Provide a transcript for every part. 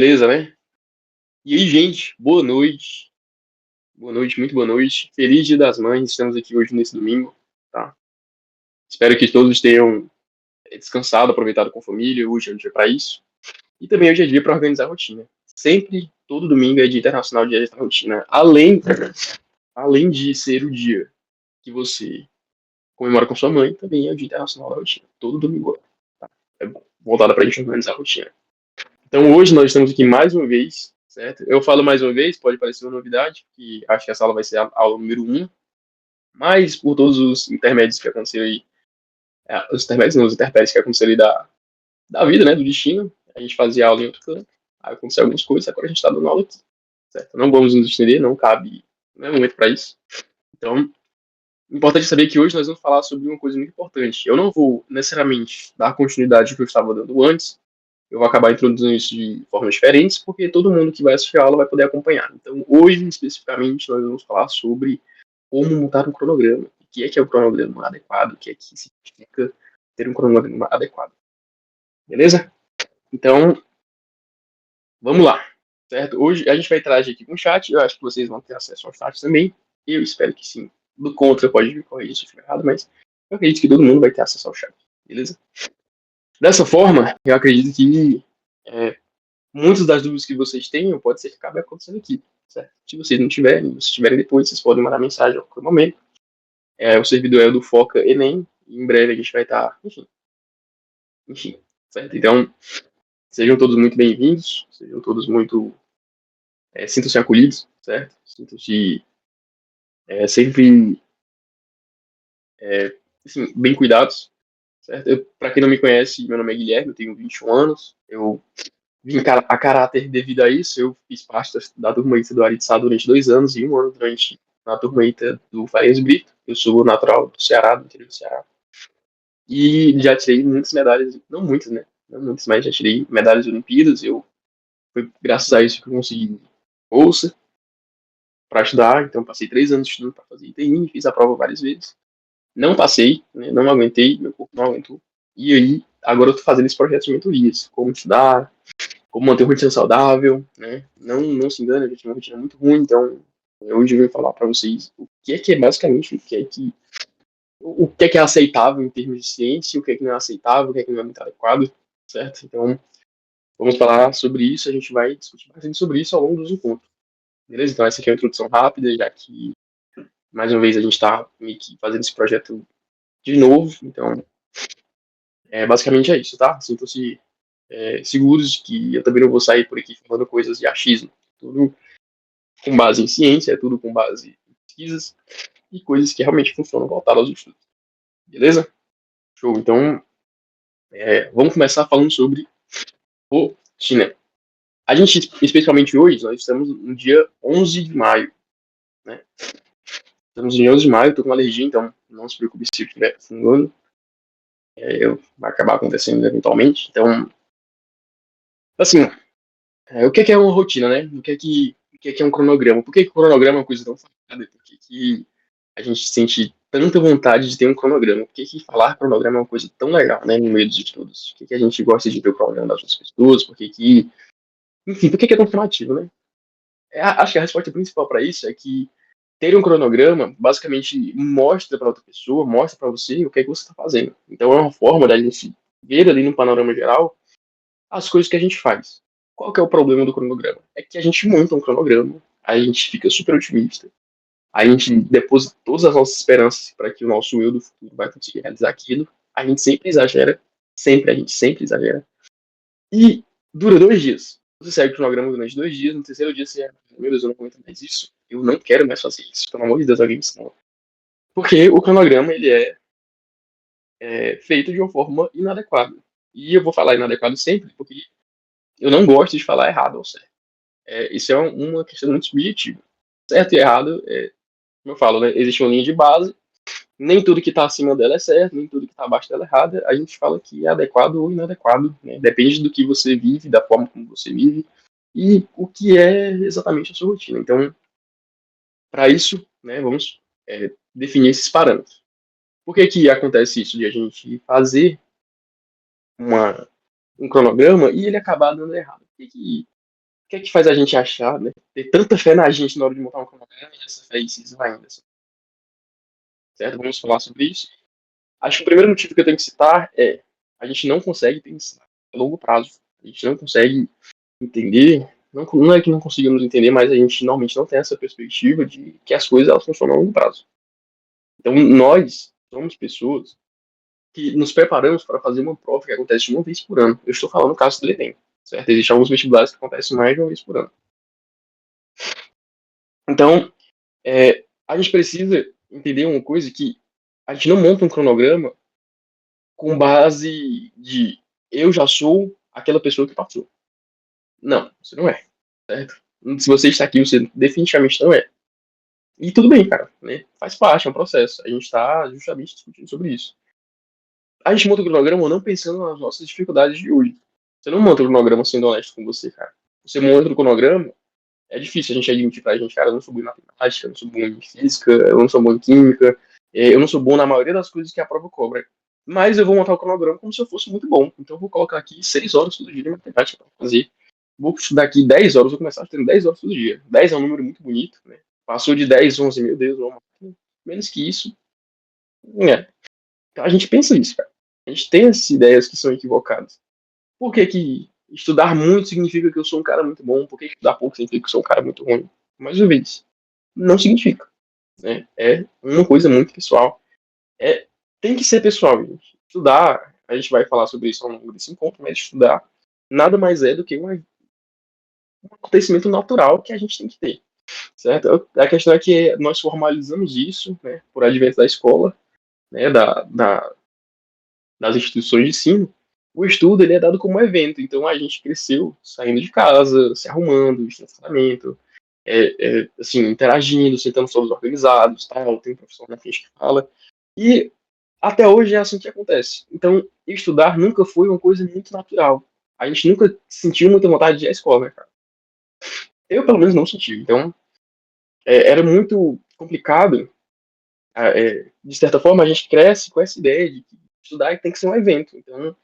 Beleza, né? E aí, gente, boa noite. Boa noite, muito boa noite. Feliz Dia das Mães. Estamos aqui hoje nesse domingo, tá? Espero que todos tenham descansado, aproveitado com a família. Hoje é um dia para isso. E também hoje é dia para organizar a rotina. Sempre, todo domingo é Dia Internacional de Dia da Rotina. Além de ser o dia que você comemora com sua mãe, também é o Dia Internacional da Rotina. Todo domingo, tá? É voltada para a gente organizar a rotina. Então hoje nós estamos aqui mais uma vez, certo? Eu falo mais uma vez, pode parecer uma novidade, que acho que essa aula vai ser a aula número um, mas por todos os intermédios que aconteceram aí, os intermédios não, os interpéries que aconteceram aí da vida, né, do destino, a gente fazia aula em outro canto, aí aconteceu algumas coisas, agora a gente está dando aula aqui, certo? Não vamos nos estender, não cabe, não é momento para isso. Então, importante saber que hoje nós vamos falar sobre uma coisa muito importante. Eu não vou necessariamente dar continuidade ao que eu estava dando antes, eu vou acabar introduzindo isso de formas diferentes, porque todo mundo que vai assistir a aula vai poder acompanhar. Então, hoje, especificamente, nós vamos falar sobre como montar um cronograma. O que é o cronograma adequado, o que é que significa ter um cronograma adequado. Beleza? Então, vamos lá. Certo? Hoje a gente vai interagir aqui com o chat, eu acho que vocês vão ter acesso ao chat também. Eu espero que sim. Do contra, pode me corrigir se eu estiver errado, mas eu acredito que todo mundo vai ter acesso ao chat. Beleza? Dessa forma, eu acredito que muitas das dúvidas que vocês tenham pode ser que acabe acontecendo aqui, certo? Se vocês não tiverem, se tiverem depois, vocês podem mandar mensagem a qualquer momento. O servidor é o do Foca Enem, e em breve a gente vai estar, enfim, certo? Então, sejam todos muito bem-vindos, sejam todos muito, sintam-se acolhidos, certo? Sintam-se sempre, assim, bem cuidados, certo? Para quem não me conhece, meu nome é Guilherme, eu tenho 21 anos, eu vim a caráter devido a isso, eu fiz parte da turma ITA do Aritsá durante 2 anos e um ano durante na turma ITA do Farias Brito. Eu sou natural do Ceará, do interior do Ceará. E já tirei muitas medalhas, não muitas, né? Não muitas, mas já tirei medalhas de Olimpíadas. Foi graças a isso que eu consegui bolsa para estudar. Então, passei 3 anos estudando para fazer ITI, fiz a prova várias vezes. Não passei, né? Não aguentei, meu corpo não aguentou. E aí, agora eu tô fazendo esse projeto de mentorias, como estudar, como manter uma rotina saudável, né? Não se engane, eu já tinha uma rotina muito ruim, então hoje eu vou falar para vocês o que é basicamente o que é aceitável em termos de ciência, o que é que não é aceitável, o que é que não é muito adequado, certo? Então, vamos falar sobre isso, a gente vai discutir bastante sobre isso ao longo dos encontros, beleza? Então, essa aqui é uma introdução rápida, já que, mais uma vez, a gente está meio que fazendo esse projeto de novo, então, basicamente é isso, tá? Sintam-se seguros de que eu também não vou sair por aqui falando coisas de achismo. Tudo com base em ciência, é tudo com base em pesquisas e coisas que realmente funcionam voltadas aos estudos. Beleza? Show. Então, vamos começar falando sobre rotina. A gente, especialmente hoje, nós estamos no dia 11 de maio, né? Estamos no dia 11 de maio, estou com uma alergia, então não se preocupe se eu estiver fungando. Vai acabar acontecendo eventualmente. Então, assim, o que é uma rotina, né? O que é um cronograma? Por que o cronograma é uma coisa tão falada? Por que a gente sente tanta vontade de ter um cronograma? Por que falar cronograma é uma coisa tão legal, né, no meio dos estudos? Por que a gente gosta de ver o cronograma das outras pessoas? Enfim, por que é tão chamativo, né? Acho que a resposta principal para isso é que ter um cronograma basicamente mostra para outra pessoa, mostra para você o que é que você está fazendo. Então é uma forma da gente ver ali no panorama geral as coisas que a gente faz. Qual que é o problema do cronograma? É que a gente monta um cronograma, a gente fica super otimista, a gente deposita todas as nossas esperanças para que o nosso eu do futuro vai conseguir realizar aquilo, a gente sempre exagera, a gente sempre exagera, e dura 2 dias. Você segue o cronograma durante 2 dias, no terceiro dia você, meu Deus, eu não aguento mais isso, eu não quero mais fazer isso, pelo amor de Deus, alguém me salva. Porque o cronograma, ele é feito de uma forma inadequada. E eu vou falar inadequado sempre, porque eu não gosto de falar errado ou certo. Isso é uma questão muito subjetiva. Certo e errado, como eu falo, né, existe uma linha de base, nem tudo que está acima dela é certo, nem tudo que está abaixo dela é errado. A gente fala que é adequado ou inadequado, né? Depende do que você vive, da forma como você vive e o que é exatamente a sua rotina. Então, para isso, né, vamos definir esses parâmetros. Por que acontece isso de a gente fazer um cronograma e ele acabar dando errado? que é que faz a gente achar, né? Ter tanta fé na gente na hora de montar um cronograma e essa fé se esvai ainda, certo? Vamos falar sobre isso. Acho que o primeiro motivo que eu tenho que citar é a gente não consegue pensar a longo prazo. A gente não consegue entender, não é que não consigamos entender, mas a gente normalmente não tem essa perspectiva de que as coisas elas funcionam a longo prazo. Então, nós somos pessoas que nos preparamos para fazer uma prova que acontece uma vez por ano. Eu estou falando no caso do Enem, certo? Existem alguns vestibulares que acontecem mais de uma vez por ano. Então, a gente precisa entender uma coisa que a gente não monta um cronograma com base de eu já sou aquela pessoa que passou. Não, você não é, certo? Se você está aqui, você definitivamente não é. E tudo bem, cara, né? Faz parte, é um processo. A gente está justamente discutindo sobre isso. A gente monta o cronograma não pensando nas nossas dificuldades de hoje. Você não monta o cronograma sendo honesto com você, cara. Você monta o cronograma, é difícil a gente admitir pra gente, cara, eu não sou bom em matemática, eu não sou bom em física, eu não sou bom em química, eu não sou bom na maioria das coisas que a prova cobra. Mas eu vou montar o cronograma como se eu fosse muito bom. Então eu vou colocar aqui 6 horas todo dia de matemática para fazer. Vou estudar aqui 10 horas, vou começar estudando 10 horas todo dia. 10 é um número muito bonito, né? Passou de 10, 11, meu Deus, vamos. Menos que isso. É. Então a gente pensa isso, cara. A gente tem essas ideias que são equivocadas. Por que que estudar muito significa que eu sou um cara muito bom? Por que estudar pouco significa que eu sou um cara muito ruim? Mais uma vez, não significa. Né? É uma coisa muito pessoal. Tem que ser pessoal, gente. Estudar, a gente vai falar sobre isso ao longo desse encontro, mas estudar nada mais é do que um acontecimento natural que a gente tem que ter. Certo? A questão é que nós formalizamos isso, né, por advento da escola, né, das instituições de ensino. O estudo ele é dado como um evento, então a gente cresceu saindo de casa, se arrumando, estacionamento, assim, interagindo, sentando todos organizados, tal, tem um professor na frente que fala, e até hoje é assim que acontece. Então, estudar nunca foi uma coisa muito natural. A gente nunca sentiu muita vontade de ir à escola, né, cara? Eu, pelo menos, não senti. Então, era muito complicado. De certa forma, a gente cresce com essa ideia de que estudar tem que ser um evento. Então,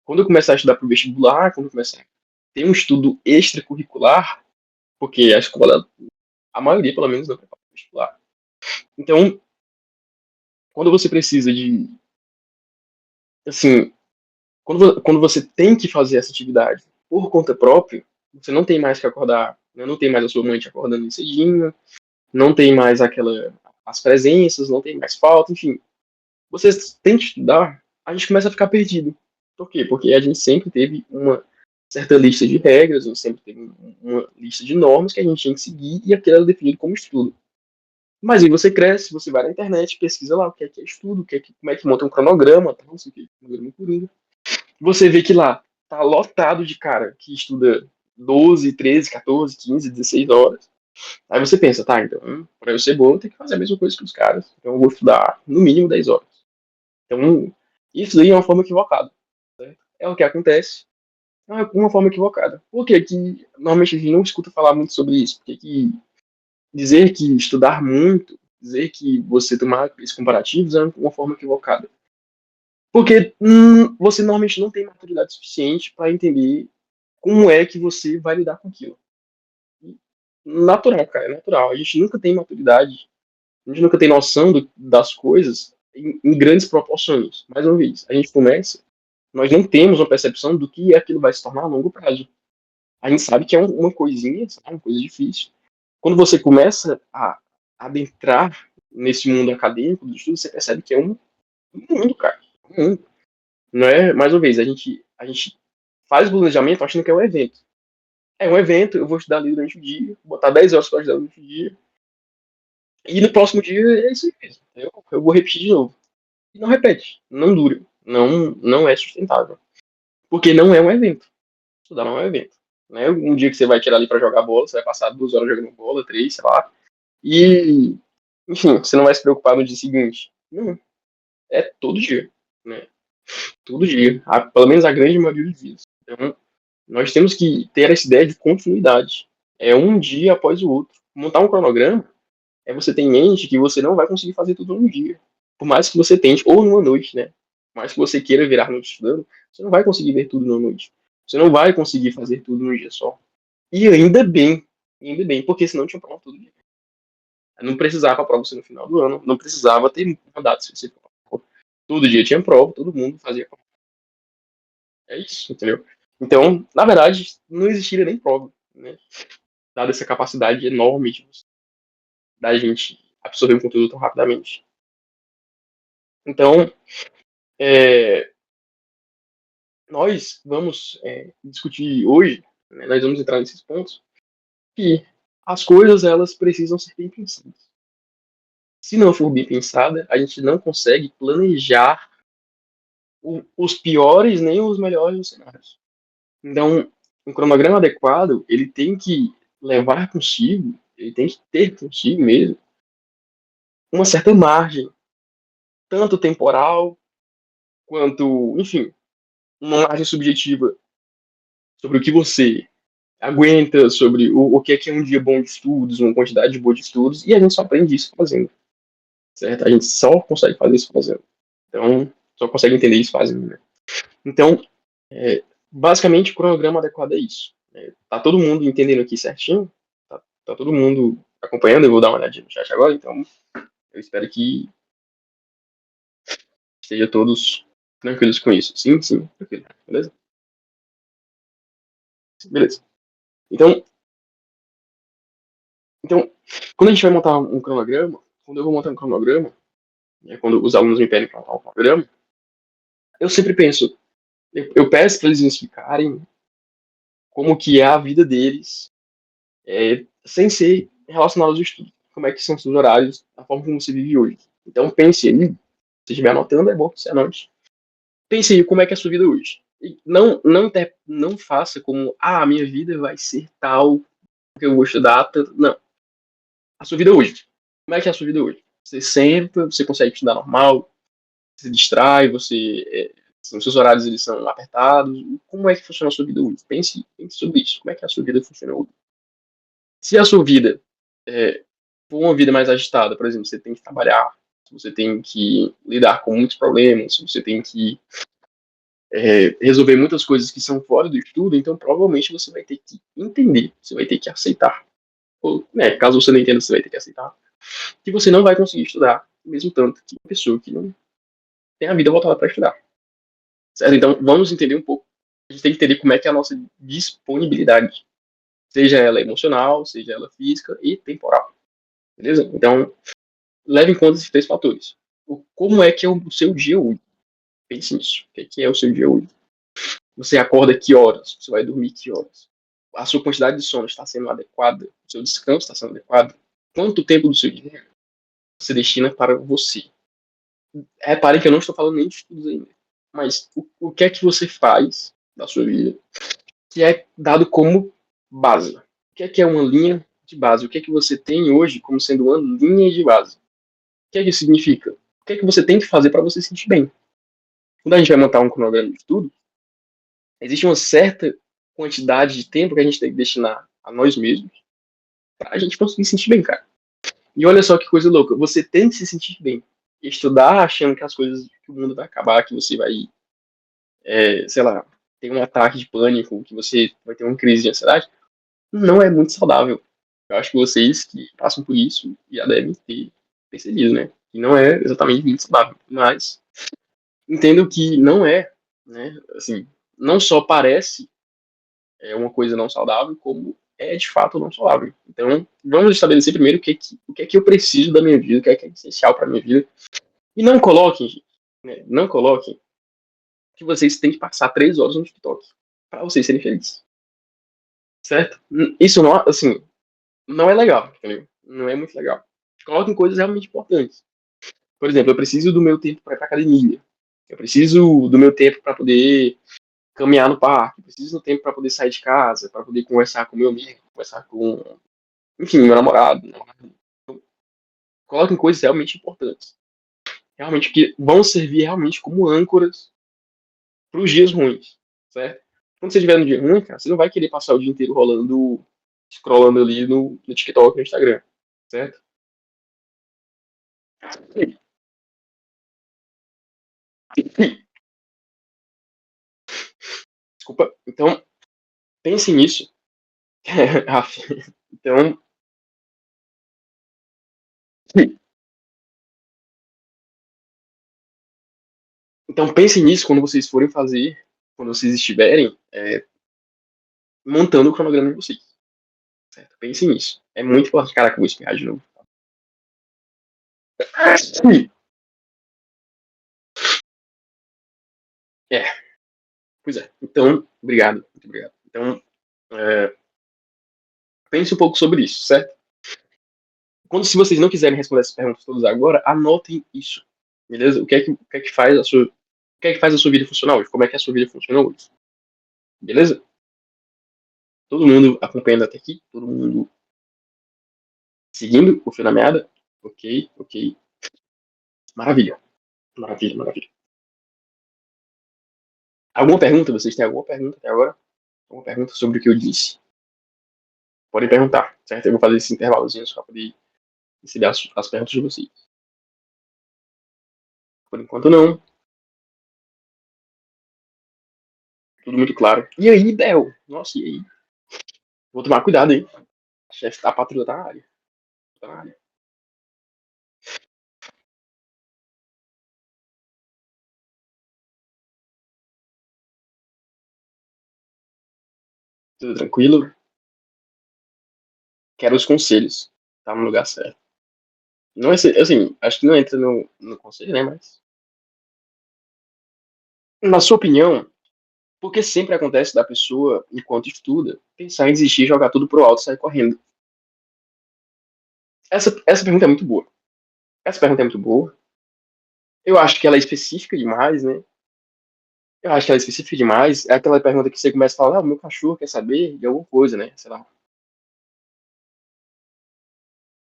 quando eu começar a estudar para o vestibular, quando eu começar a ter um estudo extracurricular, porque a escola, a maioria, pelo menos, não prepara para o vestibular. Então, quando você precisa de, assim, quando você tem que fazer essa atividade por conta própria, você não tem mais que acordar, né? Não tem mais a sua mãe te acordando cedinho, não tem mais as presenças, não tem mais falta, enfim. Você tem que estudar, a gente começa a ficar perdido. Por quê? Porque a gente sempre teve uma certa lista de regras, a gente sempre teve uma lista de normas que a gente tinha que seguir e aquilo era definido como estudo. Mas aí você cresce, você vai na internet, pesquisa lá o que é estudo, como é que monta um cronograma, tal, não sei o que, cronograma coringa. Você vê que lá tá lotado de cara que estuda 12, 13, 14, 15, 16 horas. Aí você pensa, tá, então, para eu ser bom, eu tenho que fazer a mesma coisa que os caras. Então eu vou estudar no mínimo 10 horas. Então, isso aí é uma forma equivocada. Certo? É o que acontece. É uma forma equivocada. Por que que normalmente a gente não escuta falar muito sobre isso? Por que que dizer que estudar muito, dizer que você tomar esses comparativos é uma forma equivocada? Porque você normalmente não tem maturidade suficiente para entender como é que você vai lidar com aquilo. Natural, cara, é natural. A gente nunca tem maturidade, a gente nunca tem noção das coisas em grandes proporções. Mais uma vez, a gente começa, nós não temos uma percepção do que aquilo vai se tornar a longo prazo. A gente sabe que é uma coisinha, sabe, uma coisa difícil. Quando você começa a adentrar nesse mundo acadêmico do estudo, você percebe que é um mundo, cara. Um mundo. Não é, mais uma vez, a gente faz o planejamento achando que é um evento. É um evento, eu vou estudar ali durante o dia, botar 10 horas para estudar durante o dia, e no próximo dia é isso mesmo. Eu vou repetir de novo. E não repete, não dura, não é sustentável. Porque não é um evento. Estudar não é um evento. Não é um dia que você vai tirar ali para jogar bola, você vai passar 2 horas jogando bola, 3, sei lá, e, enfim, você não vai se preocupar no dia seguinte. Não, é todo dia, né? Todo dia. Pelo menos a grande maioria dos dias. Então, nós temos que ter essa ideia de continuidade. É um dia após o outro. Montar um cronograma é você ter em mente que você não vai conseguir fazer tudo num dia. Por mais que você tente, ou numa noite, né? Por mais que você queira virar noite estudando, você não vai conseguir ver tudo numa noite. Você não vai conseguir fazer tudo num dia só. E ainda bem, porque senão tinha prova todo dia. Não precisava a prova ser no final do ano, não precisava ter uma data específica. Todo dia tinha prova, todo mundo fazia prova. É isso, entendeu? Então, na verdade, não existiria nem prova, né? Dada essa capacidade enorme da gente absorver um conteúdo tão rapidamente. Então, é, nós vamos discutir hoje, né, nós vamos entrar nesses pontos, que as coisas elas precisam ser bem pensadas. Se não for bem pensada, a gente não consegue planejar os piores nem os melhores dos cenários. Então, um cronograma adequado, ele tem que levar consigo, ele tem que ter consigo mesmo uma certa margem, tanto temporal quanto, enfim, uma margem subjetiva sobre o que você aguenta, sobre o que é um dia bom de estudos, uma quantidade boa de estudos, e a gente só aprende isso fazendo, certo? A gente só consegue fazer isso fazendo. Então, só consegue entender isso fazendo, né? Então, é, basicamente, o cronograma adequado é isso. Tá todo mundo entendendo aqui certinho? Tá todo mundo acompanhando? Eu vou dar uma olhadinha no chat agora, então eu espero que estejam todos tranquilos com isso. Sim, sim, tranquilo. Beleza? Beleza. Então, então, quando a gente vai montar um cronograma, quando eu vou montar um cronograma, né, quando os alunos me pedem para montar um cronograma, eu sempre penso, eu peço para eles me explicarem como que é a vida deles, sem ser relacionado aos estudos. Como é que são os seus horários, a forma como você vive hoje. Então pense aí, se você estiver anotando, é bom que você anote. Pense aí como é que é a sua vida hoje. E não faça como, a minha vida vai ser tal, porque eu vou estudar tanto. Não. A sua vida hoje. Como é que é a sua vida hoje? Você senta, você consegue estudar normal, você se distrai, os seus horários eles são apertados. Como é que funciona a sua vida hoje? Pense sobre isso. Como é que a sua vida funciona hoje? Se a sua vida for uma vida mais agitada, por exemplo, você tem que trabalhar, você tem que lidar com muitos problemas, você tem que resolver muitas coisas que são fora do estudo, então provavelmente você vai ter que entender, você vai ter que aceitar. Ou, né, caso você não entenda, você vai ter que aceitar que você não vai conseguir estudar, mesmo tanto que uma pessoa que não tem a vida voltada para estudar. Certo? Então, vamos entender um pouco. A gente tem que entender como é que é a nossa disponibilidade, seja ela emocional, seja ela física e temporal. Beleza? Então, leve em conta esses três fatores. Como é que é o seu dia hoje? Pense nisso. O que é o seu dia hoje? Você acorda que horas? Você vai dormir que horas? A sua quantidade de sono está sendo adequada? O seu descanso está sendo adequado? Quanto tempo do seu dia você destina para você? Reparem que eu não estou falando nem de estudos ainda. Mas o que é que você faz da sua vida que é dado como base? O que é uma linha de base? O que é que você tem hoje como sendo uma linha de base? O que é que isso significa? O que é que você tem que fazer para você se sentir bem? Quando a gente vai montar um cronograma de estudo, existe uma certa quantidade de tempo que a gente tem que destinar a nós mesmos para a gente conseguir se sentir bem, cara. E olha só que coisa louca, você tem que se sentir bem. Estudar achando que as coisas, que o mundo vai acabar, que você vai, sei lá, ter um ataque de pânico, que você vai ter uma crise de ansiedade, não é muito saudável. Eu acho que vocês que passam por isso já devem ter percebido, né? Que não é exatamente muito saudável. Mas entendo que não é, né? Assim, não só parece uma coisa não saudável, como é de fato não saudável. Então, vamos estabelecer primeiro o que é que eu preciso da minha vida, o que é essencial para a minha vida. E não coloquem, gente, né? Não coloquem que vocês têm que passar 3 horas no TikTok para vocês serem felizes. Certo? Isso não, assim, não é legal, entendeu? Não é muito legal. Coloquem coisas realmente importantes. Por exemplo, eu preciso do meu tempo para ir para academia. Eu preciso do meu tempo para poder caminhar no parque. Eu preciso do tempo para poder sair de casa, para poder conversar com meu amigo, conversar com, enfim, meu namorado. Né? Coloquem coisas realmente importantes. Realmente que vão servir realmente como âncoras para os dias ruins, certo? Quando você estiver no dia ruim, cara, você não vai querer passar o dia inteiro rolando, scrollando ali no TikTok, no Instagram, certo? Desculpa. Então, pense nisso. Aff. Então, então pensem nisso quando vocês forem fazer, quando vocês estiverem montando o cronograma de vocês, certo? Pensem nisso. É muito importante. Caraca, eu vou espirrar de novo. É, pois é. Então, obrigado. Muito obrigado. Então, é, pense um pouco sobre isso, certo? Se vocês não quiserem responder essas perguntas todas agora, anotem isso. Beleza? O que é que faz a sua vida funcionar hoje? Como é que a sua vida funciona hoje? Beleza? Todo mundo acompanhando até aqui? Todo mundo seguindo o fio da meada? Ok, ok. Maravilha. Maravilha, maravilha. Alguma pergunta? Vocês têm alguma pergunta até agora? Alguma pergunta sobre o que eu disse? Podem perguntar, certo? Eu vou fazer esse intervalozinho só para poder receber as perguntas de vocês. Por enquanto, não. Tudo muito claro. E aí, Bel? Nossa, e aí? Vou tomar cuidado aí. A patrulha tá na área. Tá na área. Tudo tranquilo? Quero os conselhos. Tá no lugar certo. Não é assim, acho que não entra no conselho, né? Mas. Na sua opinião, por que sempre acontece da pessoa, enquanto estuda, pensar em desistir, jogar tudo pro alto e sair correndo? Essa pergunta é muito boa. Essa pergunta é muito boa. Eu acho que ela é específica demais, né? Eu acho que ela é específica demais. É aquela pergunta que você começa a falar, ah, o meu cachorro quer saber de alguma coisa, né? Sei lá.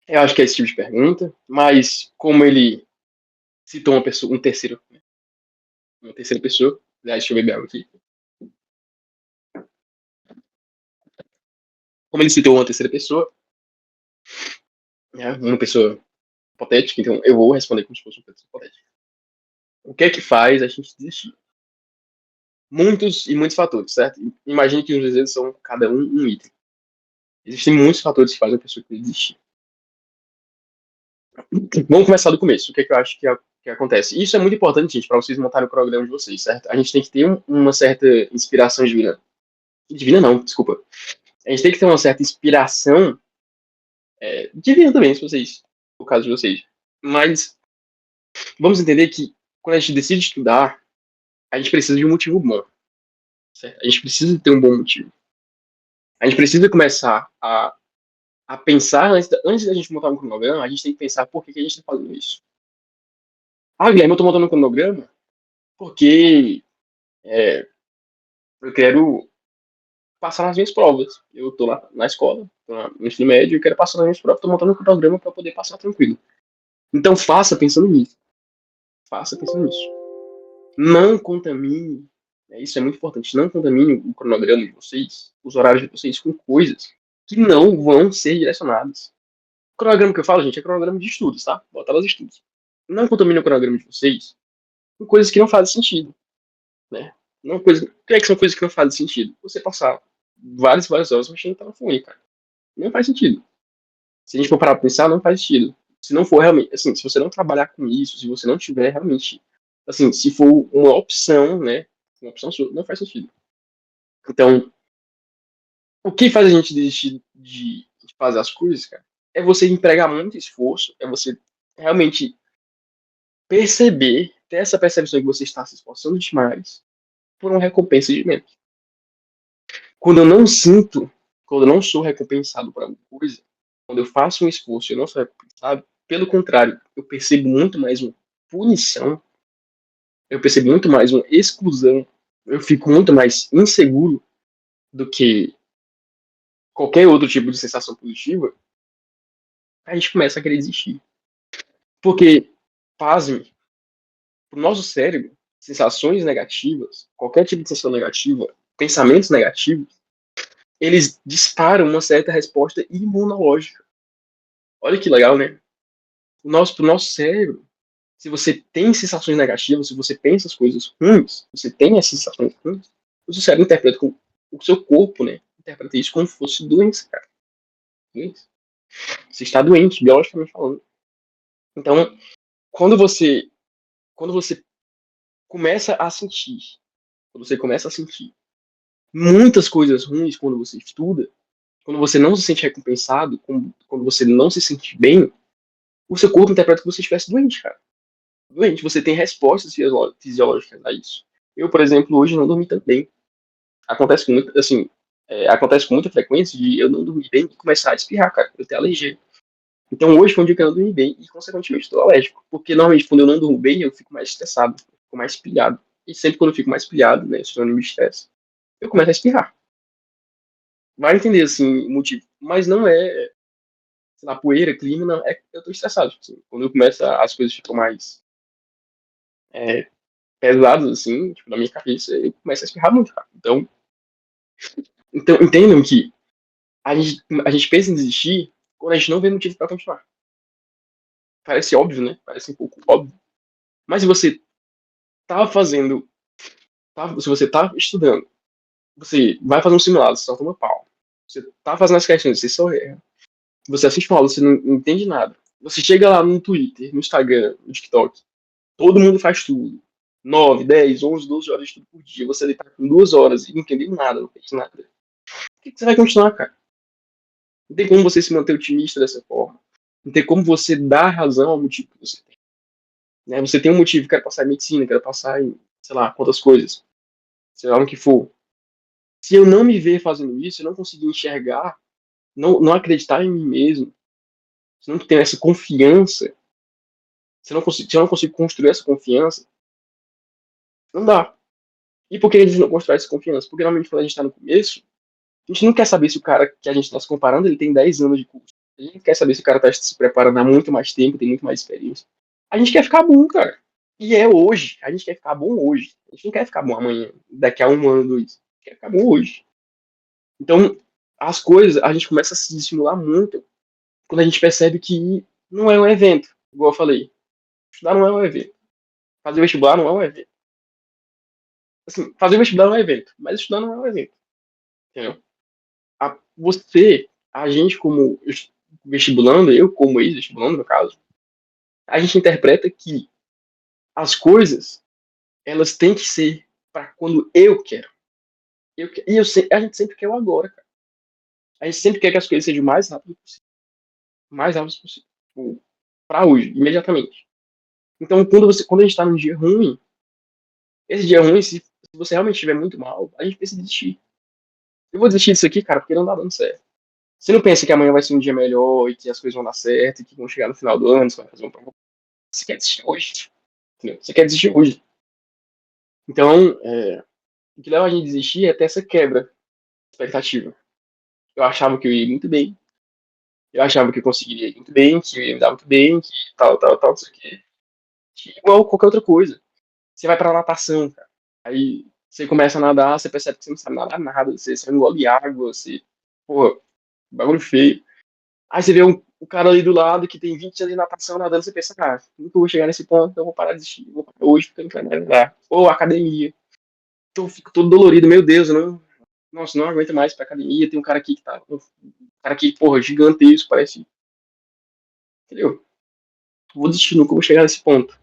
Eu acho que é esse tipo de pergunta. Mas como ele citou uma pessoa, uma terceira pessoa, aliás, deixa eu beber água aqui. Como ele citou uma terceira pessoa, né? Uma pessoa hipotética, então eu vou responder como se fosse uma pessoa hipotética. O que é que faz a gente desistir? Muitos e muitos fatores, certo? Imagine que os desejos são cada um item. Existem muitos fatores que fazem a pessoa desistir. Vamos começar do começo. O que é que eu acho que acontece? Isso é muito importante, gente, para vocês montarem o programa de vocês, certo? A gente tem que ter uma certa inspiração divina. Divina não, desculpa. A gente tem que ter uma certa inspiração divina também, se vocês, no caso de vocês. Mas vamos entender que quando a gente decide estudar, a gente precisa de um motivo bom, certo? A gente precisa ter um bom motivo. A gente precisa começar a pensar, antes da gente montar um cronograma, a gente tem que pensar por que a gente está fazendo isso. Ah, Guilherme, eu estou montando um cronograma porque eu quero passar nas minhas provas. Eu tô lá na escola, tô no ensino médio, e quero passar nas minhas provas, tô montando um cronograma para poder passar tranquilo. Então faça pensando nisso. Faça pensando nisso. Não contamine, isso é muito importante, não contamine o cronograma de vocês, os horários de vocês com coisas que não vão ser direcionadas. O cronograma que eu falo, gente, é cronograma de estudos, tá? Bota lá os estudos. Não contamine o cronograma de vocês com coisas que não fazem sentido, né? Não coisa, o que é que são coisas que não fazem sentido? Você passar várias horas mexendo no telefone, cara. Não faz sentido. Se a gente for parar pra pensar, não faz sentido. Se não for realmente, assim, se você não trabalhar com isso, se você não tiver realmente, assim, se for uma opção, né, uma opção sua, não faz sentido. Então, o que faz a gente desistir de fazer as coisas, cara, é você empregar muito esforço, é você realmente perceber, ter essa percepção que você está se esforçando demais por uma recompensa de menos. Quando eu não sinto, quando eu não sou recompensado por alguma coisa, quando eu faço um esforço e eu não sou recompensado, pelo contrário, eu percebo muito mais uma punição, eu percebo muito mais uma exclusão, eu fico muito mais inseguro do que qualquer outro tipo de sensação positiva, a gente começa a querer desistir. Porque, pasme, pro nosso cérebro, sensações negativas, qualquer tipo de sensação negativa, pensamentos negativos, eles disparam uma certa resposta imunológica. Olha que legal, né? Pro nosso cérebro, se você tem sensações negativas, se você pensa as coisas ruins, você tem essas sensações ruins, o seu cérebro interpreta com o seu corpo, né? interpreta isso como se fosse doença, cara. Doença. Você está doente, biologicamente falando. Então, quando você, quando você começa a sentir, quando você começa a sentir muitas coisas ruins quando você estuda, quando você não se sente recompensado, quando você não se sente bem, o seu corpo interpreta que você estivesse doente, cara. Doente, você tem respostas fisiológicas a isso. Eu, por exemplo, hoje não dormi tanto bem. Acontece com muito, assim, acontece com muita frequência de eu não dormir bem e começar a espirrar, cara. Eu tenho alergia. Então hoje foi um dia que eu não dormi bem e, consequentemente, estou alérgico. Porque normalmente quando eu não durmo bem, eu fico mais estressado, fico mais pilhado. E sempre quando eu fico mais pilhado, né, sinônimo de estresse, eu começo a espirrar. Vai entender, assim, o motivo. Mas não é, sei lá, poeira, clima, não. É que eu tô estressado. Tipo assim, quando eu começo, as coisas ficam mais é, pesadas, assim, tipo, na minha cabeça, eu começo a espirrar muito, cara. Então entendam que a gente pensa em desistir quando a gente não vê motivo pra continuar. Parece óbvio, né? Parece um pouco óbvio. Mas se você tá fazendo, se você tá estudando, você vai fazer um simulado, você só toma pau. Você tá fazendo as questões, você só erra. Você assiste uma aula, você não entende nada. Você chega lá no Twitter, no Instagram, no TikTok, todo mundo faz tudo. 9, 10, 11, 12 horas de estudo por dia. Você tá com 2 horas e não entendeu nada, não fez nada. Por que você vai continuar, cara? Não tem como você se manter otimista dessa forma. Não tem como você dar razão ao motivo que você tem. Né? Você tem um motivo, quero passar em medicina, quero passar em, sei lá, quantas coisas. Sei lá no que for. Se eu não me ver fazendo isso, eu não conseguir enxergar, não acreditar em mim mesmo, se não ter essa confiança, se eu não consigo construir essa confiança, não dá. E por que eles não constroem essa confiança? Porque normalmente quando a gente está no começo, a gente não quer saber se o cara que a gente está se comparando, ele tem 10 anos de curso. A gente quer saber se o cara está se preparando há muito mais tempo, tem muito mais experiência. A gente quer ficar bom, cara. E é hoje. A gente quer ficar bom hoje. A gente não quer ficar bom amanhã, daqui a um ano, dois. A gente quer ficar bom hoje. Então, as coisas, a gente começa a se estimular muito quando a gente percebe que não é um evento, igual eu falei. Estudar não é um evento. Fazer vestibular não é um evento. Assim, fazer vestibular não é um evento, mas estudar não é um evento. Entendeu? A gente como vestibulando, eu como ex-vestibulando, no caso, a gente interpreta que as coisas, elas têm que ser para quando eu quero. A gente sempre quer o agora, cara. A gente sempre quer que as coisas sejam o mais rápido possível. O mais rápido possível. Tipo, pra hoje, imediatamente. Então, quando a gente tá num dia ruim, esse dia ruim, se você realmente estiver muito mal, a gente pensa em desistir. Eu vou desistir disso aqui, cara, porque não tá dando certo. Você não pensa que amanhã vai ser um dia melhor e que as coisas vão dar certo e que vão chegar no final do ano, você vai fazer um prova. Você quer desistir hoje. Entendeu? Você quer desistir hoje. Então, o que leva a gente a desistir é ter essa quebra de expectativa. Eu achava que eu ia muito bem. Eu achava que eu conseguiria ir muito bem, que eu ia me dar muito bem, que tal, não sei o quê. Igual qualquer outra coisa. Você vai pra natação, cara. Aí você começa a nadar, você percebe que você não sabe nadar nada, você engole água, você. Porra, bagulho feio. Aí você vê o cara ali do lado que tem 20 anos de natação nadando, você pensa, cara, nunca vou chegar nesse ponto, então eu vou parar de desistir, vou parar hoje porque eu não quero mais nadar. Ou academia. Então eu fico todo dolorido, meu Deus, eu não. Nossa, não aguento mais pra academia. Tem um cara aqui que tá. Um cara aqui, porra, gigantesco, parece. Entendeu? Vou desistir, nunca vou chegar nesse ponto.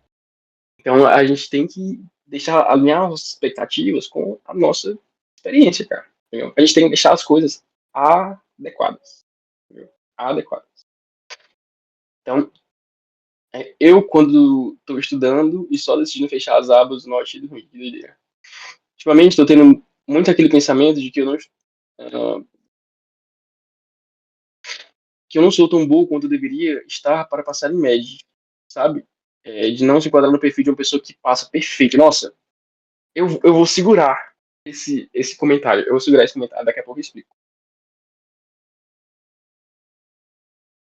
Então a gente tem que deixar alinhar as expectativas com a nossa experiência, cara. Entendeu? A gente tem que deixar as coisas adequadas. Entendeu? Adequadas. Então, eu, quando estou estudando e só decidindo fechar as abas do norte e do ruim, que doideira. Ultimamente, estou tendo muito aquele pensamento de que eu não sou tão bom quanto eu deveria estar para passar em média, sabe? De não se enquadrar no perfil de uma pessoa que passa perfeito. Nossa, eu vou segurar esse comentário. Eu vou segurar esse comentário, daqui a pouco eu explico.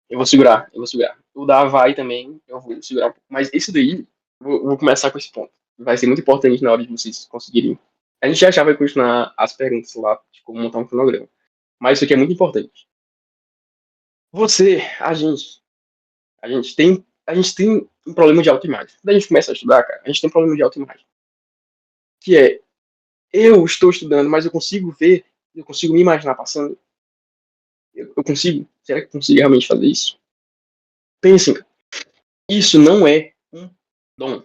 Eu vou segurar, eu vou segurar. O da vai também, eu vou segurar um pouco. Mas esse daí, vou começar com esse ponto. Vai ser muito importante na hora de vocês conseguirem. A gente já vai continuar as perguntas lá, de como montar um cronograma. Mas isso aqui é muito importante. Você, a gente tem um problema de autoimagem. Quando a gente começa a estudar, cara, a gente tem um problema de autoimagem. Que é, eu estou estudando, mas eu consigo ver Eu consigo me imaginar passando? Eu consigo? Será que eu consigo realmente fazer isso? Pensem, isso não é um dom.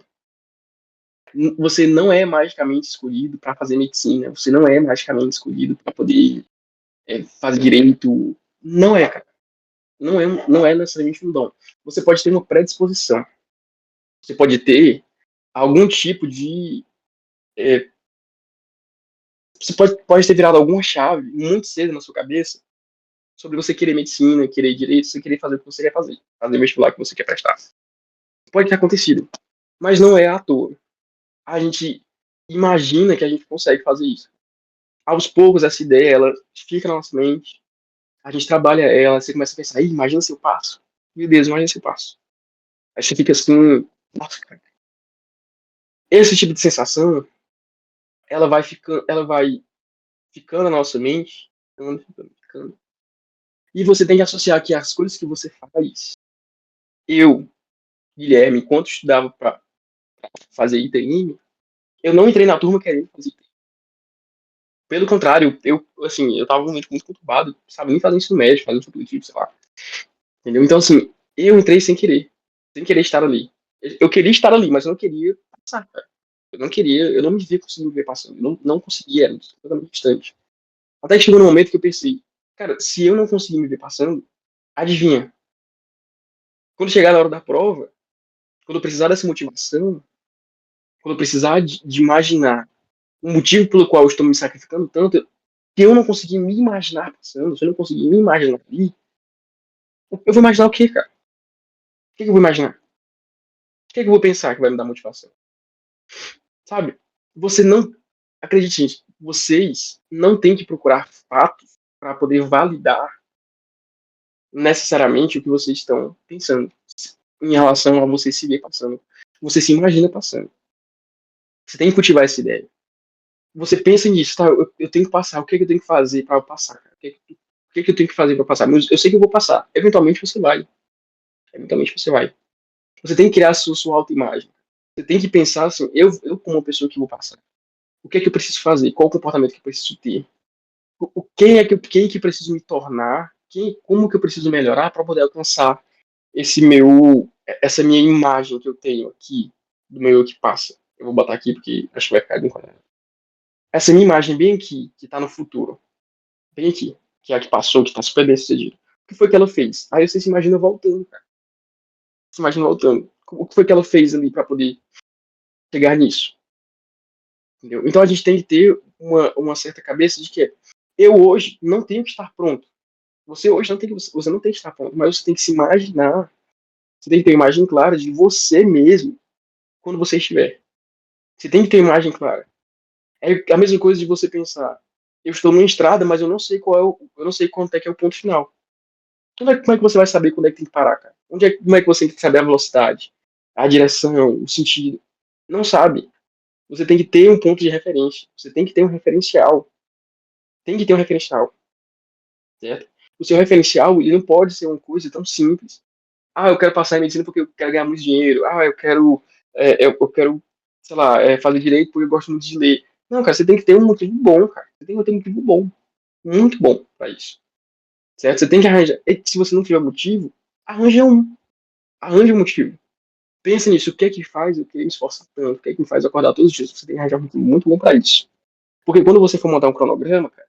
Você não é magicamente escolhido para fazer medicina. Você não é magicamente escolhido para poder fazer direito. Não é, cara. Não é necessariamente um dom. Você pode ter uma predisposição. Você pode ter algum tipo de. é, Você pode ter virado alguma chave muito cedo na sua cabeça sobre você querer medicina, querer direito, você querer fazer o que você quer fazer o vestibular que você quer prestar. Pode ter acontecido, mas não é à toa. A gente imagina que a gente consegue fazer isso. Aos poucos, essa ideia, ela fica na nossa mente, a gente trabalha ela, você começa a pensar, imagina se eu passo. Meu Deus, imagina se eu passo. Aí você fica assim, nossa, cara. Esse tipo de sensação, ela vai ficando na nossa mente, ficando. E você tem que associar que as coisas que você faz, eu, Guilherme, enquanto estudava para fazer ITM, eu não entrei na turma querendo fazer ITM. Pelo contrário, assim, eu tava muito conturbado, sabe, nem fazer ensino médio, fazer supletivo, sei lá. Entendeu? Então, assim, eu entrei sem querer estar ali. Eu queria estar ali, mas eu não queria passar, cara. Eu não me via conseguindo ver passando. Eu não conseguia, era totalmente distante. Até que chegou no momento que eu pensei, cara, se eu não conseguir me ver passando, adivinha? Quando chegar na hora da prova, quando eu precisar dessa motivação, quando eu precisar de imaginar o motivo pelo qual eu estou me sacrificando tanto, que eu não consegui me imaginar passando, se eu não conseguir me imaginar ali, eu vou imaginar o quê, cara? O que eu vou imaginar? O que eu vou pensar que vai me dar motivação? Sabe? Você não. Acredite nisso. Vocês não têm que procurar fatos para poder validar necessariamente o que vocês estão pensando em relação a você se ver passando. Você se imagina passando. Você tem que cultivar essa ideia. Você pensa nisso, tá? Eu tenho que passar. O que, é que eu tenho que fazer para passar? O que, é que eu tenho que fazer para passar? Eu sei que eu vou passar. Eventualmente você vai. Eventualmente você vai. Você tem que criar a sua autoimagem. Você tem que pensar assim: eu como uma pessoa que vou passar. O que é que eu preciso fazer? Qual o comportamento que eu preciso ter? Quem é que eu preciso me tornar? Como que eu preciso melhorar para poder alcançar essa minha imagem que eu tenho aqui do meu eu que passa? Eu vou botar aqui porque acho que vai ficar bem enquadrado. Essa minha imagem bem aqui, que está no futuro, bem aqui, que é a que passou, que está super bem sucedida. O que foi que ela fez? Aí você se imagina voltando, cara. Se imagina voltando. O que foi que ela fez ali para poder chegar nisso? Entendeu? Então a gente tem que ter uma certa cabeça de que eu hoje não tenho que estar pronto. Você hoje você não tem que estar pronto, mas você tem que se imaginar, você tem que ter uma imagem clara de você mesmo quando você estiver. Você tem que ter uma imagem clara. É a mesma coisa de você pensar, eu estou numa estrada, mas eu não sei eu não sei quanto é que é o ponto final. Como é que você vai saber quando é que tem que parar, cara? Como é que você tem que saber a velocidade, a direção, o sentido? Não sabe. Você tem que ter um ponto de referência. Você tem que ter um referencial. Tem que ter um referencial, certo? O seu referencial, ele não pode ser uma coisa tão simples. Ah, eu quero passar em medicina porque eu quero ganhar muito dinheiro. Ah, eu quero, sei lá, fazer direito porque eu gosto muito de ler. Não, cara, você tem que ter um motivo bom, cara. Você tem que ter um motivo bom, muito bom para isso, certo? Você tem que arranjar. E se você não tiver motivo, arranja um, arranja um motivo. Pensa nisso, o que é que faz eu querer me esforçar tanto, o que é que me faz acordar todos os dias. Você tem que arranjar um motivo muito bom para isso. Porque quando você for montar um cronograma, cara,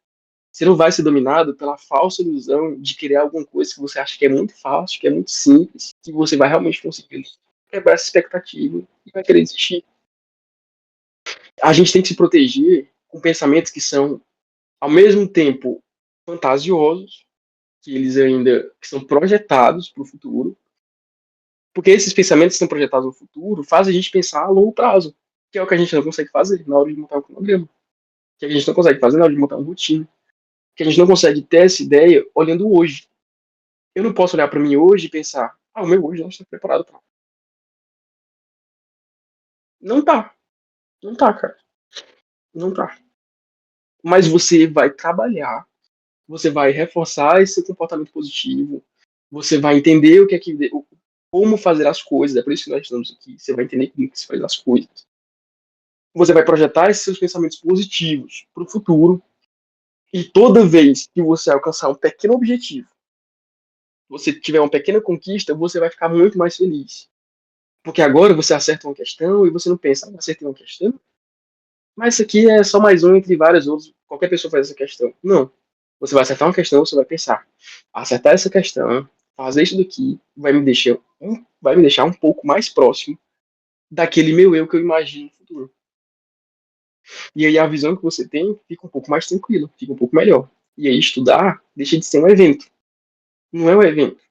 você não vai ser dominado pela falsa ilusão de querer alguma coisa que você acha que é muito fácil, que é muito simples, que você vai realmente conseguir quebrar essa expectativa e vai querer desistir. A gente tem que se proteger com pensamentos que são, ao mesmo tempo, fantasiosos, que são projetados para o futuro, porque esses pensamentos que são projetados no futuro fazem a gente pensar a longo prazo, que é o que a gente não consegue fazer na hora de montar um cronograma, que a gente não consegue fazer na hora de montar uma rotina, que a gente não consegue ter essa ideia olhando hoje. Eu não posso olhar para mim hoje e pensar, o meu hoje não está preparado para. Não tá, não tá, cara, não tá. Mas você vai trabalhar, você vai reforçar esse comportamento positivo, você vai entender como fazer as coisas, é por isso que nós estamos aqui. Você vai entender como que se faz as coisas. Você vai projetar esses seus pensamentos positivos para o futuro, E toda vez que você alcançar um pequeno objetivo, você tiver uma pequena conquista, você vai ficar muito mais feliz. Porque agora você acerta uma questão e você não pensa, ah, acertei uma questão, mas isso aqui é só mais um entre vários outros. Qualquer pessoa faz essa questão. Não. Você vai acertar uma questão, você vai pensar, acertar essa questão, fazer isso daqui, vai me deixar um pouco mais próximo daquele meu eu que eu imagino no futuro. E aí a visão que você tem fica um pouco mais tranquila, fica um pouco melhor. E aí estudar deixa de ser um evento. Não é um evento.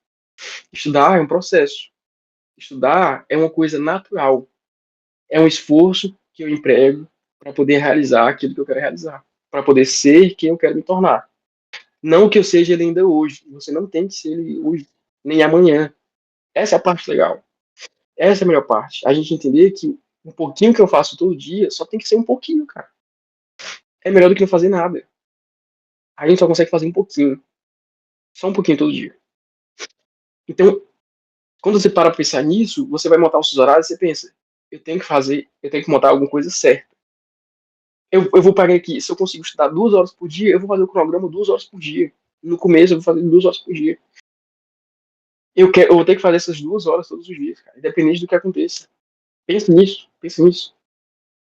Estudar é um processo. Estudar é uma coisa natural. É um esforço que eu emprego para poder realizar aquilo que eu quero realizar, para poder ser quem eu quero me tornar. Não que eu seja ele ainda hoje. Você não tem que ser ele hoje, nem amanhã. Essa é a parte legal. Essa é a melhor parte. A gente entender que um pouquinho que eu faço todo dia só tem que ser um pouquinho, cara. É melhor do que não fazer nada. A gente só consegue fazer um pouquinho. Só um pouquinho todo dia. Então, quando você para pra pensar nisso, você vai montar os seus horários e você pensa, eu tenho que montar alguma coisa certa. Eu vou pagar aqui, se eu consigo estudar 2 horas por dia, eu vou fazer o cronograma 2 horas por dia. No começo eu vou fazer 2 horas por dia. Eu vou ter que fazer essas 2 horas todos os dias, cara, independente do que aconteça. Pensa nisso, pensa nisso.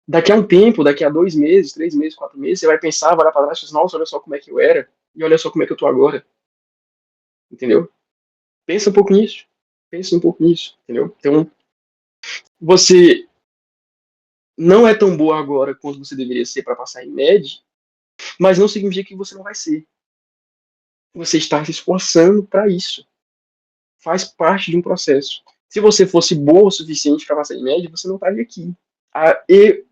Daqui a um tempo, daqui a 2 meses, 3 meses, 4 meses, você vai pensar, vai olhar pra trás e falar, nossa, olha só como é que eu era, e olha só como é que eu tô agora, entendeu? Pensa um pouco nisso, pensa um pouco nisso, entendeu? Então, você não é tão boa agora quanto você deveria ser para passar em média, mas não significa que você não vai ser. Você está se esforçando para isso. Faz parte de um processo. Se você fosse boa o suficiente para passar em média, você não estaria aqui.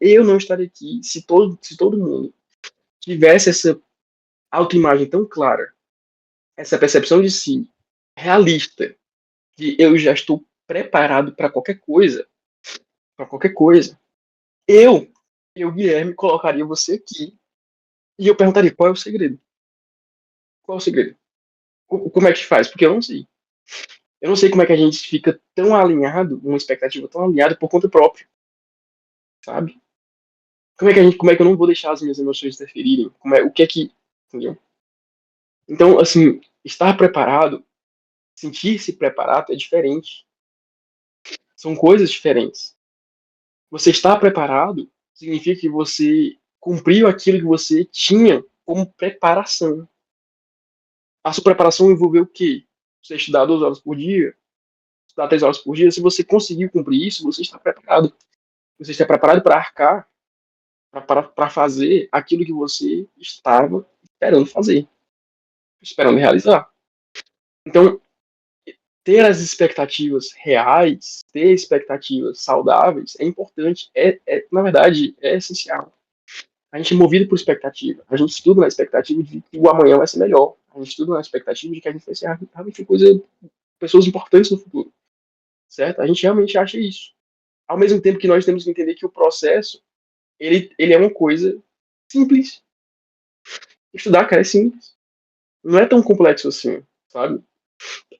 Eu não estaria aqui se todo mundo tivesse essa autoimagem tão clara, essa percepção de si realista, de eu já estou preparado para qualquer coisa. Eu, eu, Guilherme, colocaria você aqui e eu perguntaria qual é o segredo? Qual é o segredo? Como é que faz? Porque eu não sei. Eu não sei como é que a gente fica tão alinhado, uma expectativa tão alinhada por conta própria, sabe? Como é que eu não vou deixar as minhas emoções interferirem? O que é que, entendeu? Então, assim, estar preparado, sentir-se preparado é diferente. São coisas diferentes. Você estar preparado significa que você cumpriu aquilo que você tinha como preparação. A sua preparação envolveu o quê? Você estudar 2 horas por dia, estudar 3 horas por dia. Se você conseguiu cumprir isso, você está preparado. Você está preparado para arcar, para fazer aquilo que você estava esperando fazer, esperando realizar. Então, ter as expectativas reais, ter expectativas saudáveis é importante, na verdade, é essencial. A gente é movido por expectativa. A gente estuda na expectativa de que o amanhã vai ser melhor. A gente estuda na expectativa de que a gente vai ser realmente pessoas importantes no futuro, certo? A gente realmente acha isso. Ao mesmo tempo que nós temos que entender que o processo, ele é uma coisa simples. Estudar, cara, é simples. Não é tão complexo assim, sabe?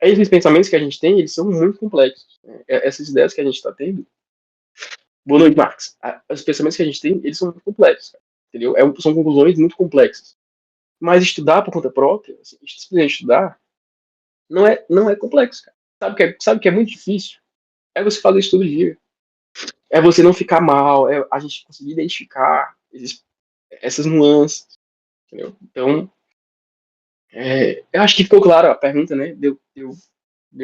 Esses pensamentos que a gente tem, eles são muito complexos. Essas ideias que a gente está tendo. Boa noite, Marx. Os pensamentos que a gente tem, eles são muito complexos, cara, entendeu? São conclusões muito complexas. Mas estudar por conta própria, assim, simplesmente estudar, não é complexo, cara. Sabe que é muito difícil? É você fazer isso todo dia. É você não ficar mal, é a gente conseguir identificar essas nuances, entendeu? Então, eu acho que ficou claro a pergunta, né? Deu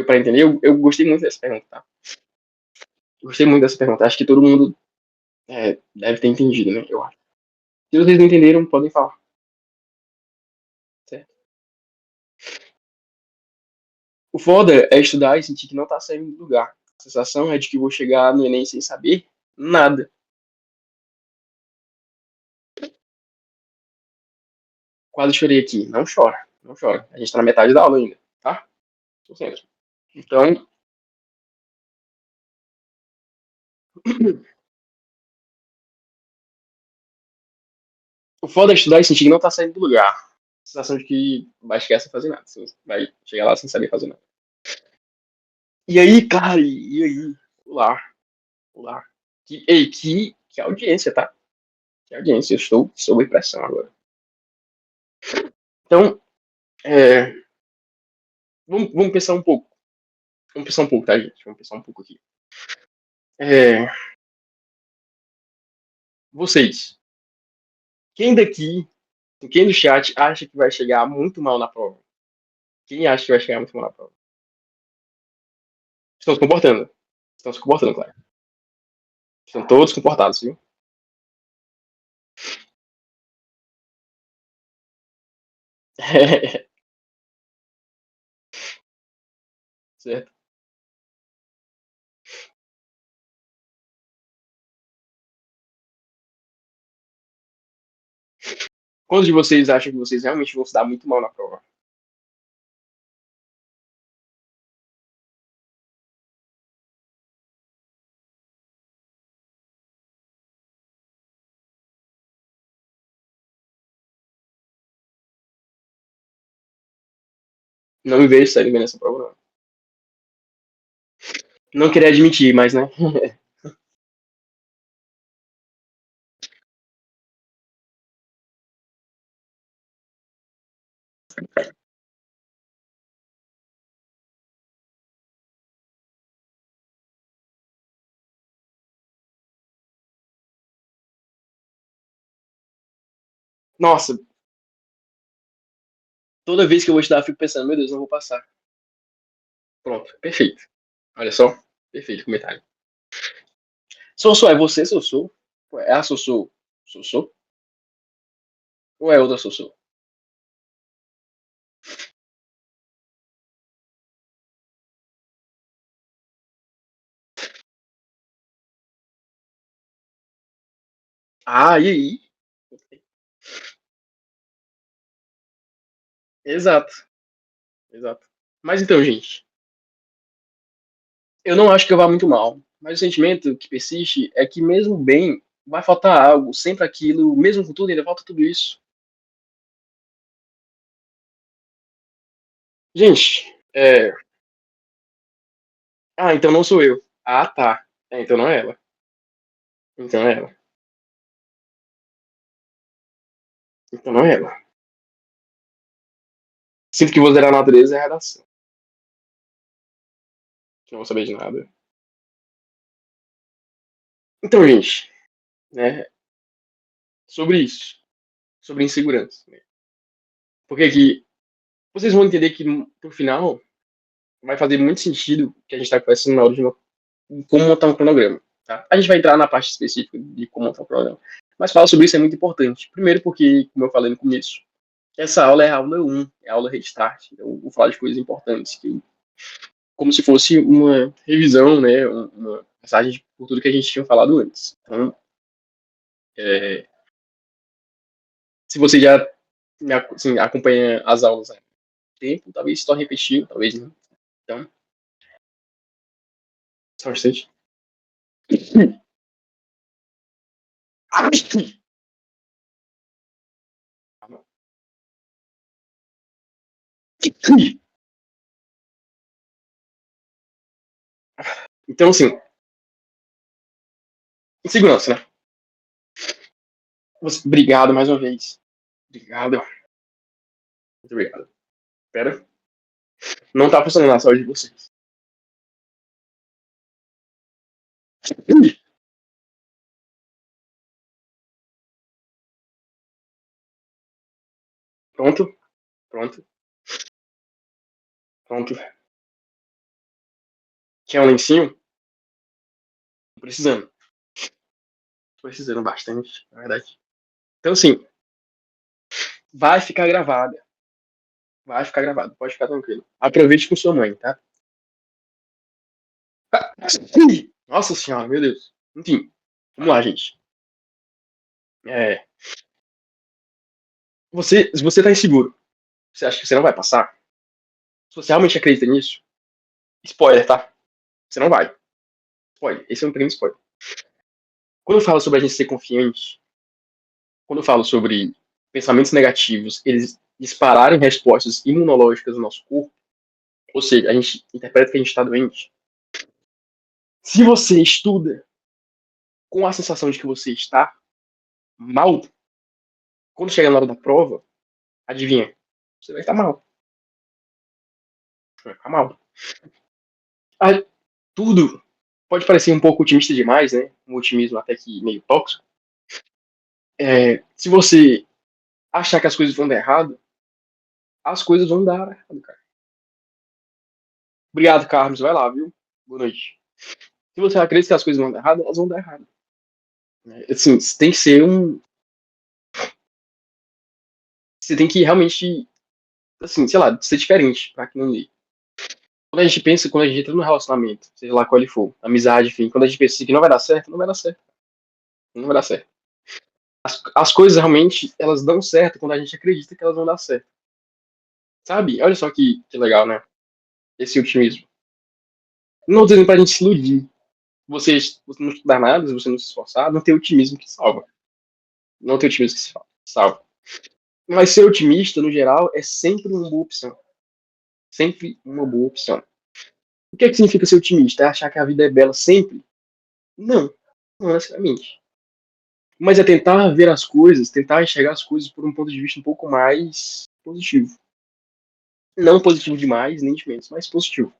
para entender? Eu gostei muito dessa pergunta, tá? Gostei muito dessa pergunta. Acho que todo mundo deve ter entendido, né? Eu acho. Se vocês não entenderam, podem falar, certo? O foda é estudar e sentir que não tá saindo do lugar. A sensação é de que vou chegar no Enem sem saber nada. Quase chorei aqui. Não chora, não chora. A gente tá na metade da aula ainda, tá? Tô sempre. Então, o foda é estudar e sentir que não tá saindo do lugar. A sensação de que vai chegar sem fazer nada. Assim, vai chegar lá sem saber fazer nada. E aí, cara, e aí? Olá, olá. Que audiência, tá? Que audiência. Eu estou sob pressão agora. Então, é, vamos pensar um pouco. Vamos pensar um pouco, tá, gente? Vamos pensar um pouco aqui. É, vocês, quem daqui, quem do chat acha que vai chegar muito mal na prova? Quem acha que vai chegar muito mal na prova? Estão se comportando. Estão se comportando, claro. Estão todos comportados, viu? Certo? Quantos de vocês acham que vocês realmente vão se dar muito mal na prova? Não me vejo saindo bem nessa prova, não. Não queria admitir, mas, né? Nossa, toda vez que eu vou estudar, eu fico pensando, meu Deus, não vou passar. Pronto, perfeito. Olha só, perfeito comentário. Sossô, é você, Sossô? É a Sossô, Sossô? Ou é outra Sossô? Ah, e aí? Exato, exato. Mas então, gente, eu não acho que eu vá muito mal. Mas o sentimento que persiste é que mesmo bem, vai faltar algo, sempre aquilo, mesmo com tudo, ainda falta tudo isso. Gente, ah, então não sou eu. Ah, tá. Então não é ela. Então é ela. Então não é ela. Sinto que vou zerar a natureza é a redação. Que não vou saber de nada. Então, gente, né, sobre isso, sobre insegurança, né? Porque aqui, vocês vão entender que, no final, vai fazer muito sentido que a gente está conversando na hora de como montar um cronograma, tá? A gente vai entrar na parte específica de como montar um cronograma. Mas falar sobre isso é muito importante. Primeiro porque, como eu falei no começo, essa aula é a aula 1, é a aula Restart. Então, eu vou falar de coisas importantes, que, como se fosse uma revisão, né, uma passagem por tudo que a gente tinha falado antes. Então, é, se você já assim, acompanha as aulas há tempo, talvez se torne repetitivo, talvez não. Então, só um instante. Então, assim, insegurança, né? Obrigado mais uma vez. Obrigado. Muito obrigado. Pera. Não tá funcionando a saúde de vocês. Pronto. Pronto. Pronto. Quer um lencinho? Tô precisando. Tô precisando bastante, na verdade. Então, assim, vai ficar gravada. Vai ficar gravado. Pode ficar tranquilo. Aproveite com sua mãe, tá? Nossa senhora, meu Deus. Enfim, vamos lá, gente. É, se você tá inseguro, você acha que você não vai passar? Se você realmente acredita nisso, spoiler, tá? Você não vai. Spoiler. Esse é um pequeno spoiler. Quando eu falo sobre a gente ser confiante, quando eu falo sobre pensamentos negativos, eles dispararem respostas imunológicas no nosso corpo, ou seja, a gente interpreta que a gente está doente. Se você estuda com a sensação de que você está mal, quando chega na hora da prova, adivinha? você vai estar mal. Vai ficar mal. Ah, tudo pode parecer um pouco otimista demais, né? Um otimismo até que meio tóxico. Se você achar que as coisas vão dar errado, as coisas vão dar errado, cara. Obrigado, Carlos. Vai lá, viu? Boa noite. Se você acredita que as coisas vão dar errado, elas vão dar errado. Assim, você tem que ser um. Você tem que realmente, assim, sei lá, ser diferente pra que não dê. Quando a gente pensa, quando a gente entra no relacionamento, seja lá qual ele for, amizade, enfim, quando a gente pensa que não vai dar certo, não vai dar certo. Não vai dar certo. As coisas realmente, elas dão certo quando a gente acredita que elas vão dar certo. Sabe? Olha só que legal, né? Esse otimismo. Não tô dizendo pra gente se iludir. Você não estudar nada, se você não se esforçar, não tem otimismo que salva. Não tem otimismo que salva. Mas ser otimista, no geral, é sempre uma boa opção. Sempre uma boa opção. O que é que significa ser otimista? É achar que a vida é bela sempre? Não, não necessariamente. Mas é tentar ver as coisas, tentar enxergar as coisas por um ponto de vista um pouco mais positivo. Não positivo demais, nem de menos, mas positivo. O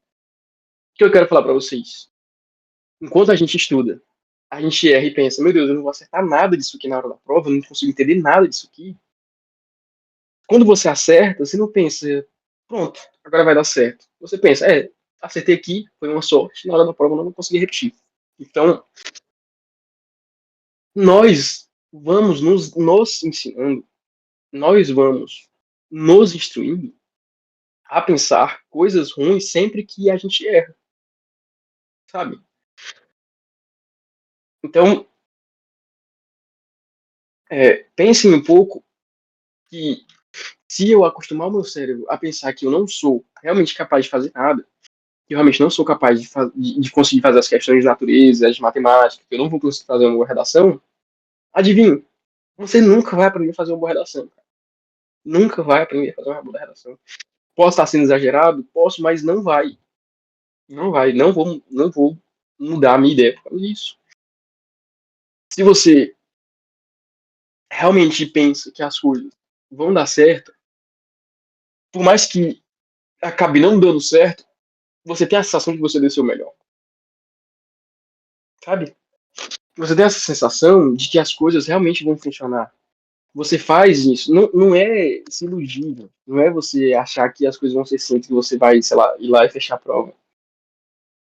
que eu quero falar pra vocês? Enquanto a gente estuda, a gente erra e pensa, meu Deus, eu não vou acertar nada disso aqui na hora da prova, eu não consigo entender nada disso aqui. Quando você acerta, você não pensa, pronto, agora vai dar certo. Você pensa, acertei aqui, foi uma sorte, na hora da prova eu não vou conseguir repetir. Então, nós vamos nos ensinando, nós vamos nos instruindo a pensar coisas ruins sempre que a gente erra, sabe? Então, pensem um pouco que se eu acostumar o meu cérebro a pensar que eu não sou realmente capaz de fazer nada, que eu realmente não sou capaz de conseguir fazer as questões de natureza, de matemática, que eu não vou conseguir fazer uma boa redação, adivinha, você nunca vai aprender a fazer uma boa redação. Cara. Nunca vai aprender a fazer uma boa redação. Posso estar sendo exagerado? Posso, mas não vai. Não vai. Não vou mudar a minha ideia por causa disso. Se você realmente pensa que as coisas vão dar certo, por mais que acabe não dando certo, você tem a sensação de que você deu o seu melhor. Sabe? Você tem essa sensação de que as coisas realmente vão funcionar. Você faz isso. Não, não é se iludir. Não é você achar que as coisas vão ser simples, que você vai, sei lá, ir lá e fechar a prova.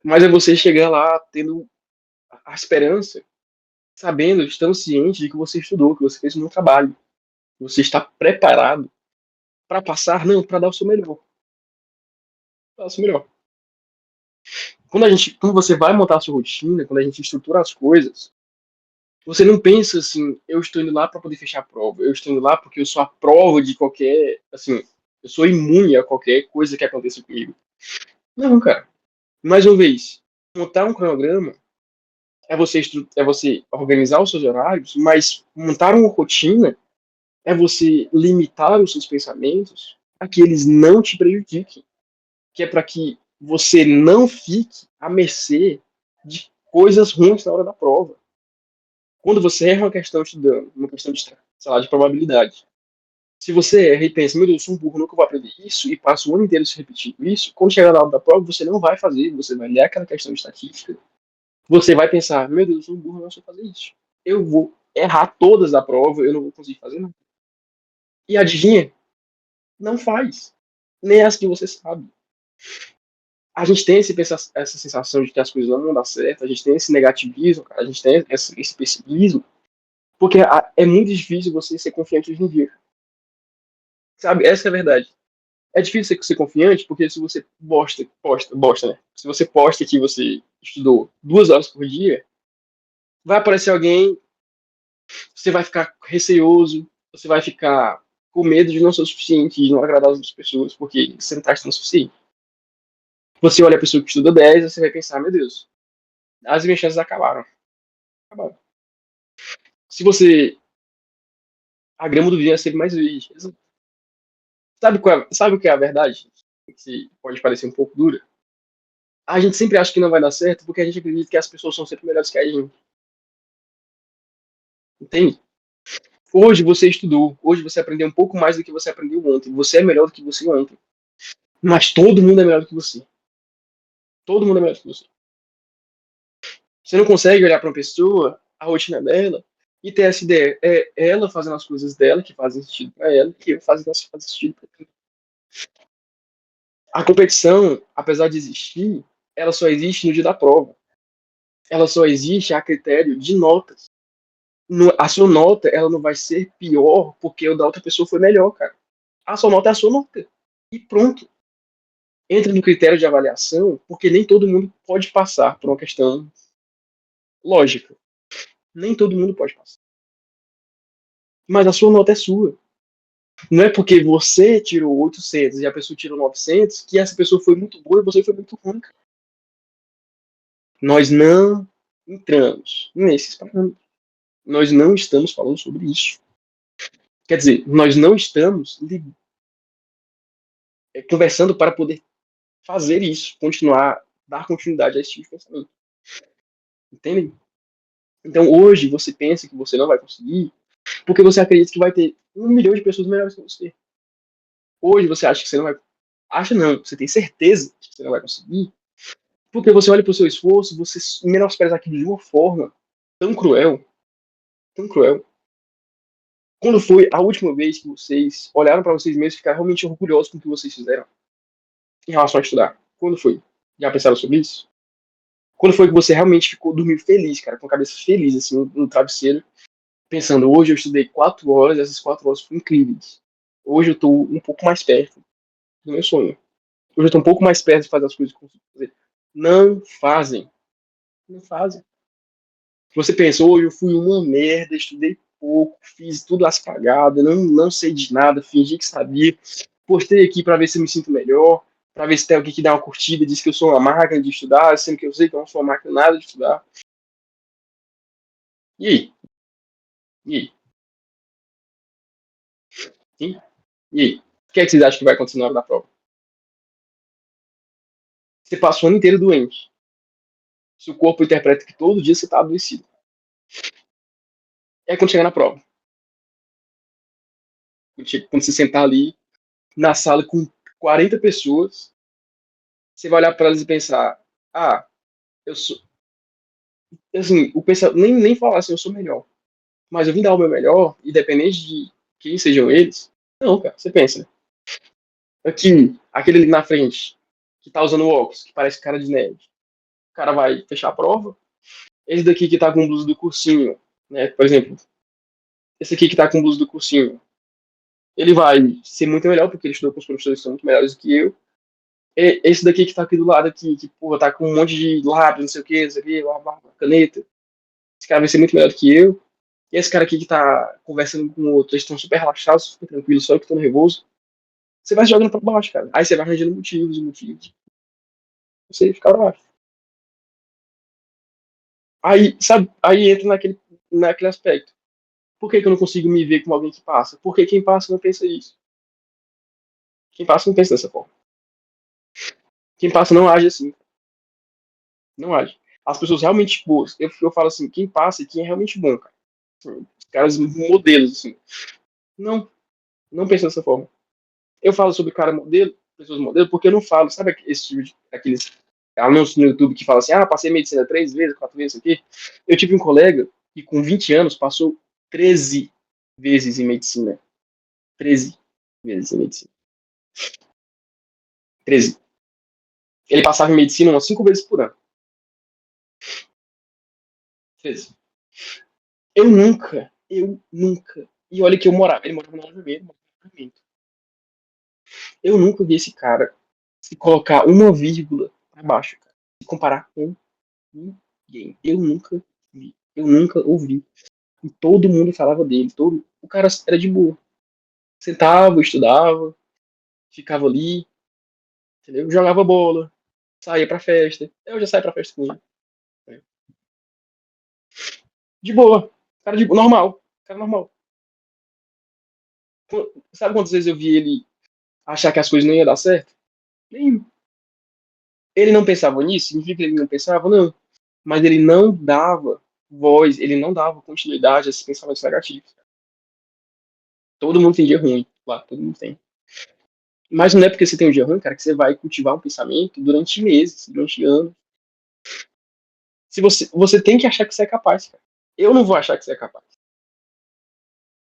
Mas é você chegar lá tendo a esperança, sabendo, estando ciente de que você estudou, que você fez um bom trabalho. Que você está preparado para passar, não, para dar o seu melhor. Para dar o seu melhor. Quando você vai montar a sua rotina, quando a gente estrutura as coisas, você não pensa assim, eu estou indo lá para poder fechar a prova, eu estou indo lá porque eu sou a prova de qualquer, assim, eu sou imune a qualquer coisa que aconteça comigo. Não, cara. Mais uma vez, montar um cronograma é você organizar os seus horários, mas montar uma rotina é você limitar os seus pensamentos a que eles não te prejudiquem, que é para que você não fique à mercê de coisas ruins na hora da prova. Quando você erra uma questão estudando, uma questão de, sei lá, de probabilidade, se você erra e pensa, meu Deus, eu sou um burro, nunca vou aprender isso, e passa o ano inteiro se repetindo isso, quando chegar na hora da prova, você não vai fazer, você vai ler aquela questão de estatística, você vai pensar, meu Deus, eu sou um burro, não sei fazer isso. Eu vou errar todas a prova, eu não vou conseguir fazer nada. E adivinha? Não faz. Nem as que você sabe. A gente tem essa sensação de que as coisas não vão dar certo, a gente tem esse negativismo, a gente tem esse pessimismo, porque é muito difícil você ser confiante hoje em dia. Sabe? Essa é a verdade. É difícil você ser confiante, porque se você posta, né? Se você posta que você estudou 2 horas por dia, vai aparecer alguém, você vai ficar receoso, você vai ficar com medo de não ser o suficiente, de não agradar as outras pessoas, porque você não está estudando o suficiente. Você olha a pessoa que estuda 10, você vai pensar, meu Deus, as minhas chances acabaram. Acabaram. Se você. A grama do vizinho é sempre mais verde. Sabe o que é a verdade? Que pode parecer um pouco dura. A gente sempre acha que não vai dar certo porque a gente acredita que as pessoas são sempre melhores que a gente. Entende? Hoje você estudou, hoje você aprendeu um pouco mais do que você aprendeu ontem. Você é melhor do que você ontem. Mas todo mundo é melhor do que você. Todo mundo é melhor do que você. Você não consegue olhar para uma pessoa, a rotina dela, e ter essa ideia. É ela fazendo as coisas dela, que fazem sentido para ela, e eu fazendo as que fazem sentido para mim. A competição, apesar de existir, ela só existe no dia da prova. Ela só existe a critério de notas. A sua nota, ela não vai ser pior porque o da outra pessoa foi melhor, cara. A sua nota é a sua nota. E pronto. Entra no critério de avaliação, porque nem todo mundo pode passar por uma questão lógica. Nem todo mundo pode passar. Mas a sua nota é sua. Não é porque você tirou 800 e a pessoa tirou 900 que essa pessoa foi muito boa e você foi muito ruim. Nós não entramos nesses parâmetros. Nós não estamos falando sobre isso. Quer dizer, nós não estamos conversando para poder fazer isso, continuar, dar continuidade a esse tipo de pensamento. Entendem? Então hoje você pensa que você não vai conseguir porque você acredita que vai ter 1 milhão de pessoas melhores que você. Hoje você acha que você não vai. Acha não, você tem certeza que você não vai conseguir, porque você olha para o seu esforço, você menospreza aquilo de uma forma tão cruel, tão cruel. Quando foi a última vez que vocês olharam para vocês mesmos e ficaram realmente orgulhosos com o que vocês fizeram em relação a estudar? Quando foi? Já pensaram sobre isso? Quando foi que você realmente ficou dormindo feliz, cara, com a cabeça feliz, assim, no travesseiro, pensando, hoje eu estudei 4 horas, essas 4 horas foram incríveis. Hoje eu estou um pouco mais perto do meu sonho. Hoje eu estou um pouco mais perto de fazer as coisas que eu consigo fazer. Não fazem. Não fazem. Você pensa, hoje eu fui uma merda, estudei pouco, fiz tudo as cagadas, não sei de nada, fingi que sabia. Postei aqui para ver se eu me sinto melhor, para ver se tem alguém que dá uma curtida, diz que eu sou uma máquina de estudar, sendo que eu sei que eu não sou uma máquina nada de estudar. E aí? E aí? Sim? E aí? O que é que vocês acham que vai acontecer na hora da prova? Você passa o ano inteiro doente. Seu corpo interpreta que todo dia você está adoecido. É quando chegar na prova. Quando você sentar ali na sala com 40 pessoas, você vai olhar para elas e pensar: ah, eu sou. Assim, o pensar, nem falar assim, eu sou melhor. Mas eu vim dar o meu melhor, independente de quem sejam eles. Não, cara, você pensa, né? Aqui, aquele ali na frente, que tá usando óculos, que parece cara de nerd. O cara vai fechar a prova. Esse daqui que tá com blusa do cursinho, né? Por exemplo, esse aqui que tá com blusa do cursinho, ele vai ser muito melhor, porque ele estudou com os professores que são muito melhores do que eu. E esse daqui que tá aqui do lado aqui, que, porra, tá com um monte de lápis, não sei o que, caneta. Esse cara vai ser muito melhor do que eu. E esse cara aqui que tá conversando com o outro, eles estão super relaxados, super tranquilos, só eu que tô nervoso. Você vai se jogando pra baixo, cara. Aí você vai arranjando motivos e motivos. Você fica pra baixo. Aí, sabe, aí entra naquele aspecto. Por que, que eu não consigo me ver como alguém que passa? Porque quem passa não pensa isso. Quem passa não pensa dessa forma. Quem passa não age assim. Não age. As pessoas realmente boas. Eu falo assim, quem passa e quem é realmente bom, cara. Os caras modelos, assim. Não, não pensa dessa forma. Eu falo sobre cara modelo, pessoas modelo, porque eu não falo, sabe esse tipo de, aqueles anúncios no YouTube que fala assim, ah, passei medicina 3 vezes, 4 vezes, aqui. Eu tive um colega que com 20 anos passou 13 vezes em medicina. 13 vezes em medicina. 13. Ele passava em medicina umas 5 vezes por ano. 13. Eu nunca, e olha que ele morava no Alvemento, eu nunca vi esse cara se colocar uma vírgula para baixo, cara, se comparar com ninguém. Eu nunca ouvi. E todo mundo falava dele. O cara era de boa. Sentava, estudava, ficava ali, entendeu? Jogava bola, saía pra festa. Eu já saí pra festa com ele. Né? De boa. Cara de normal. Cara normal. Sabe quantas vezes eu vi ele achar que as coisas não iam dar certo? Nem. Ele não pensava nisso? Significa que ele não pensava? Não. Mas ele não dava voz, ele não dava continuidade a esses pensamentos negativos. Todo mundo tem dia ruim, claro, todo mundo tem. Mas não é porque você tem um dia ruim, cara, que você vai cultivar um pensamento durante meses, durante anos. Se você tem que achar que você é capaz, cara. Eu não vou achar que você é capaz.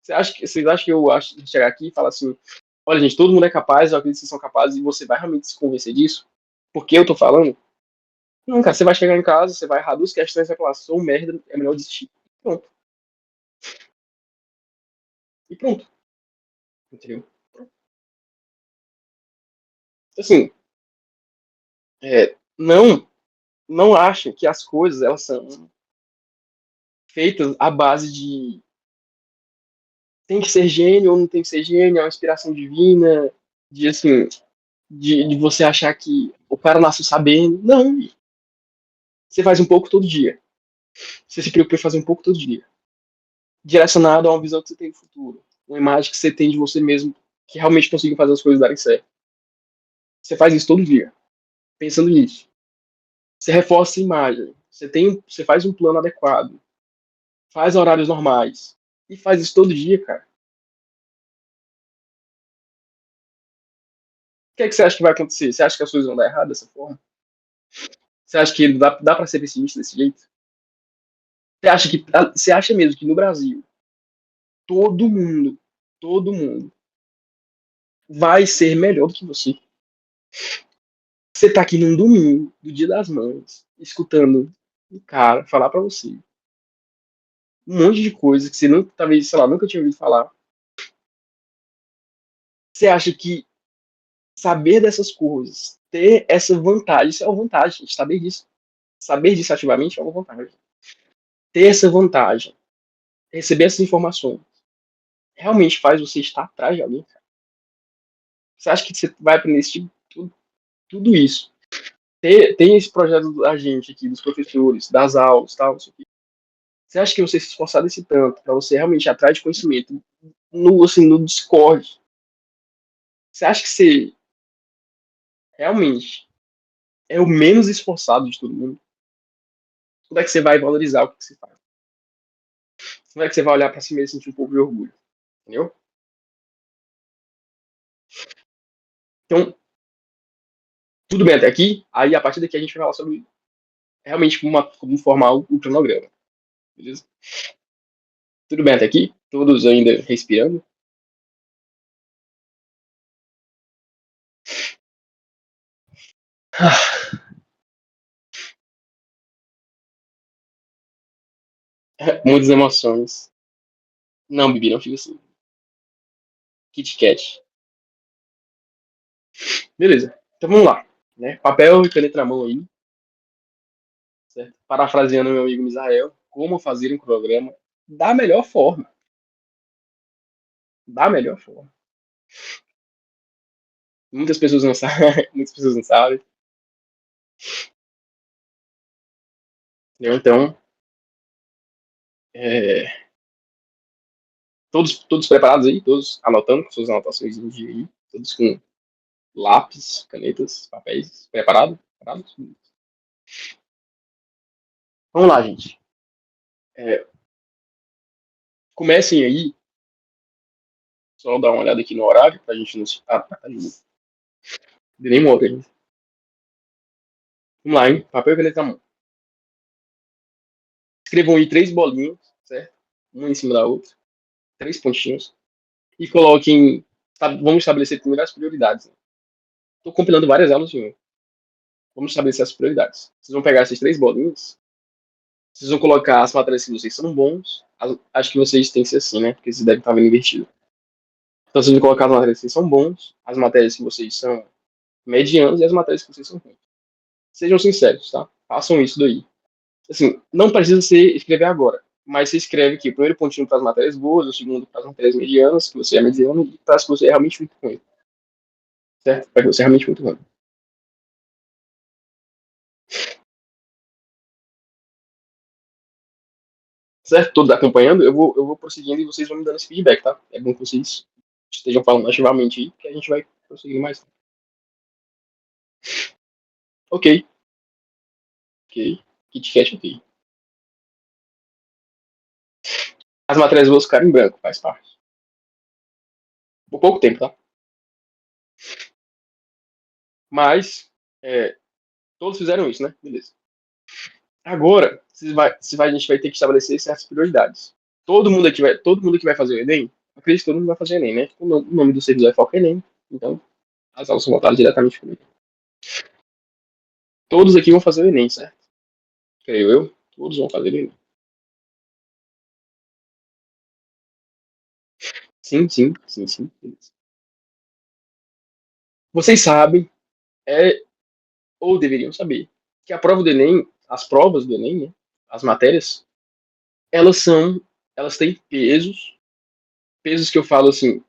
Vocês acham que eu acho de chegar aqui e falar assim, olha, gente, todo mundo é capaz, eu acredito que vocês são capazes, e você vai realmente se convencer disso? Porque eu tô falando? Não, cara, você vai chegar em casa, você vai errar duas questões, você vai falar, sou um merda, é melhor desistir. Pronto. E pronto. Entendeu? Assim, não achem que as coisas, elas são feitas à base de tem que ser gênio ou não tem que ser gênio, é uma inspiração divina, de assim, de você achar que o cara nasceu sabendo. Não, você faz um pouco todo dia. Você se preocupa em fazer um pouco todo dia. Direcionado a uma visão que você tem do futuro. Uma imagem que você tem de você mesmo, que realmente consiga fazer as coisas darem certo. Você faz isso todo dia, pensando nisso. Você reforça a imagem. Você faz um plano adequado. Faz horários normais. E faz isso todo dia, cara. O que é que você acha que vai acontecer? Você acha que as coisas vão dar errado dessa forma? Você acha que dá para ser pessimista desse jeito? Você acha mesmo que no Brasil todo mundo, todo mundo vai ser melhor do que você? Você tá aqui num domingo, do Dia das Mães, escutando um cara falar pra você um monte de coisa que você nunca, talvez, sei lá, nunca tinha ouvido falar. Você acha que saber dessas coisas, ter essa vantagem, isso é uma vantagem, gente, saber disso ativamente é uma vantagem. Ter essa vantagem, receber essas informações, realmente faz você estar atrás de alguém, cara. Você acha que você vai aprender esse tipo, tudo isso? Tem esse projeto da gente aqui, dos professores, das aulas, tal, isso aqui. Você acha que você se esforçar desse tanto para você realmente ir atrás de conhecimento no, assim, no Discord, você acha que você realmente é o menos esforçado de todo mundo? Como é que você vai valorizar o que você faz? Como é que você vai olhar para si mesmo e sentir um pouco de orgulho? Entendeu? Então, tudo bem até aqui. Aí, a partir daqui, a gente vai falar sobre realmente como formar o cronograma. Beleza? Tudo bem até aqui? Todos ainda respirando? Muitas emoções. Não, Bibi, não fica assim. Kit Kat. Beleza. Então vamos lá. Né? Papel e caneta na mão aí. Certo? Parafraseando meu amigo Misael, como fazer um programa da melhor forma. Da melhor forma. Muitas pessoas não sabem. Muitas pessoas não sabem. Entendeu? Então, é, todos preparados aí, todos anotando com suas anotações em dia aí, todos com lápis, canetas, papéis, preparados? Vamos lá, gente. É, comecem aí, só dar uma olhada aqui no horário, pra gente não se. Ah, tá de novo. Nem modo ainda. Vamos lá, hein? Papel e caneta na mão. Escrevam aí três bolinhas, certo? Uma em cima da outra, três pontinhos. E coloquem. Vamos estabelecer primeiro as prioridades. Estou compilando várias aulas em um. Vamos estabelecer as prioridades. Vocês vão pegar essas três bolinhas. Vocês vão colocar as matérias que vocês são bons. Acho que vocês têm que ser assim, né? Porque vocês devem estar vendo invertido. Então vocês vão colocar as matérias que vocês são bons, as matérias que vocês são medianos e as matérias que vocês são ruins. Sejam sinceros, tá? Façam isso daí. Assim, não precisa ser escrever agora. Mas você escreve aqui o primeiro pontinho para as matérias boas, o segundo para as matérias medianas, que você é mediano, e para as que você é realmente muito ruim. Certo? Para que você é realmente muito ruim. Certo? Todos acompanhando, eu vou prosseguindo e vocês vão me dando esse feedback, tá? É bom que vocês estejam falando ativamente aí, que a gente vai prosseguir mais. Ok, ok. KitKat, ok. As matérias boas ficaram em branco, faz parte. Por pouco tempo, tá? Mas, é, todos fizeram isso, né? Beleza. Agora, a gente vai ter que estabelecer certas prioridades. Todo mundo que vai fazer o Enem, acredito que todo mundo vai fazer o Enem, né? O nome do servidor é Foca Enem, então as aulas são voltadas diretamente para mim. Todos aqui vão fazer o Enem, certo? Creio eu. Todos vão fazer o Enem. Sim, sim, sim, sim. Beleza. Vocês sabem, ou deveriam saber, que a prova do Enem, as provas do Enem, né, as matérias, elas são, elas têm pesos que eu falo assim,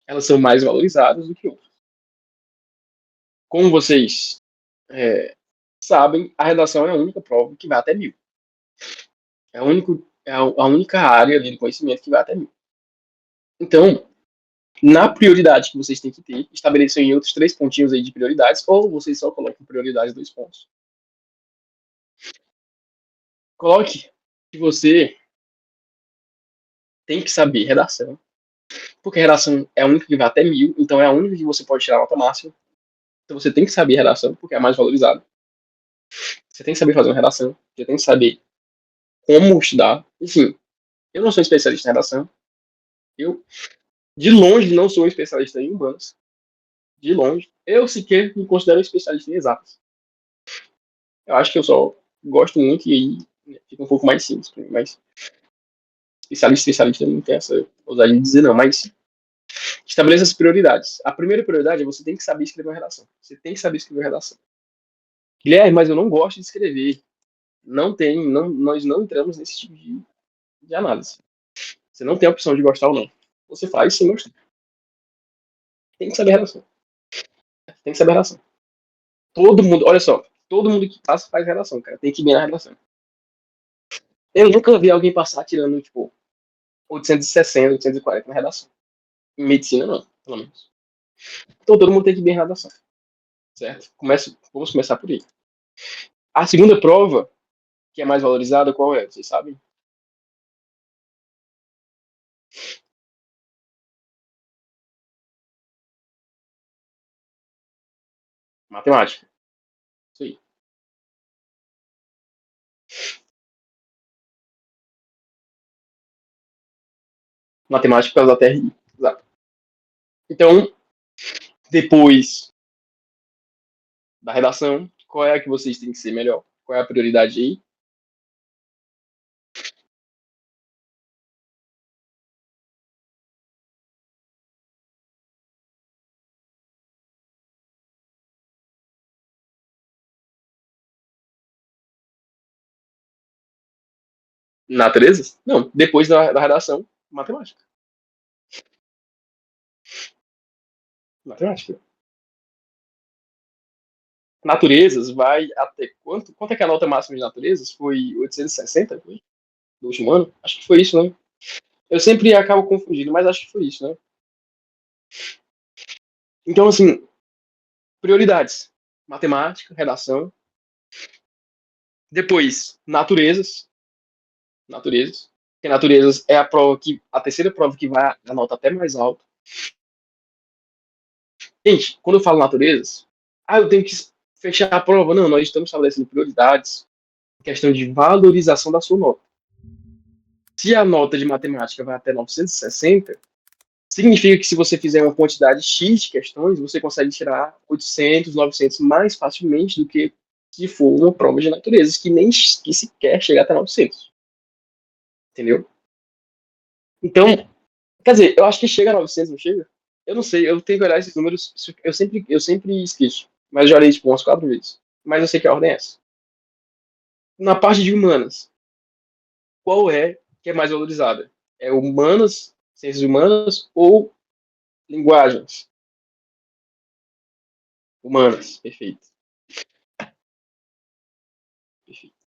elas são mais valorizadas do que outras. Como vocês é, sabem, a redação é a única prova que vai até 1000. É a única área ali do conhecimento que vai até 1000. Então, na prioridade que vocês têm que ter, estabeleçam em outros 3 pontinhos aí de prioridades, ou vocês só colocam prioridade 2 pontos. Coloque que você tem que saber redação, porque redação é a única que vai até 1000, então é a única que você pode tirar a nota máxima. Então você tem que saber redação, porque é a mais valorizada. Você tem que saber fazer uma redação, você tem que saber como estudar. Enfim, eu não sou especialista em redação. Eu, de longe, não sou especialista em humanas. De longe. Eu sequer me considero especialista em exatas. Eu acho que eu só gosto muito e aí fica um pouco mais simples pra mim. Mas especialista, não tem essa ousadia de dizer não. Mas estabeleça as prioridades. A primeira prioridade é você tem que saber escrever uma redação. Você tem que saber escrever uma redação. Guilherme, mas eu não gosto de escrever. Não tem, não, nós não entramos nesse tipo de análise. Você não tem a opção de gostar ou não. Você faz sem gostar. Tem que saber redação. Tem que saber redação. Todo mundo, olha só, todo mundo que passa faz redação, cara. Tem que ir bem na redação. Eu nunca vi alguém passar tirando, tipo, 860, 840 na redação. Em medicina, não, pelo menos. Então todo mundo tem que ir bem na redação, certo? Vamos começar por aí. A segunda prova, que é mais valorizada, qual é? Vocês sabem? Matemática. Isso aí. Matemática por causa da TRI. Exato. Então, depois da redação, qual é a que vocês têm que ser melhor? Qual é a prioridade aí? Naturezas? Não, depois da redação, matemática. Matemática. Naturezas vai até quanto? Quanto é que a nota máxima de naturezas? Foi 860, foi? Do último ano? Acho que foi isso, né? Eu sempre acabo confundindo, mas acho que foi isso, né? Então, assim, prioridades: matemática, redação. Depois, naturezas. Porque naturezas é a terceira prova que vai a nota até mais alta. Gente, quando eu falo naturezas, eu tenho que fechar a prova. Não, nós estamos estabelecendo prioridades, questão de valorização da sua nota. Se a nota de matemática vai até 960, significa que se você fizer uma quantidade X de questões, você consegue tirar 800, 900 mais facilmente do que se for uma prova de naturezas, que nem que sequer chega até 900. Entendeu? Então, quer dizer, eu acho que chega a 900, não chega? Eu não sei, eu tenho que olhar esses números, eu sempre esqueço. Mas eu já olhei tipo umas 4 vezes. Mas eu sei que a ordem é essa. Na parte de humanas, qual é que é mais valorizada? É humanas, ciências humanas ou linguagens? Humanas, perfeito. Perfeito.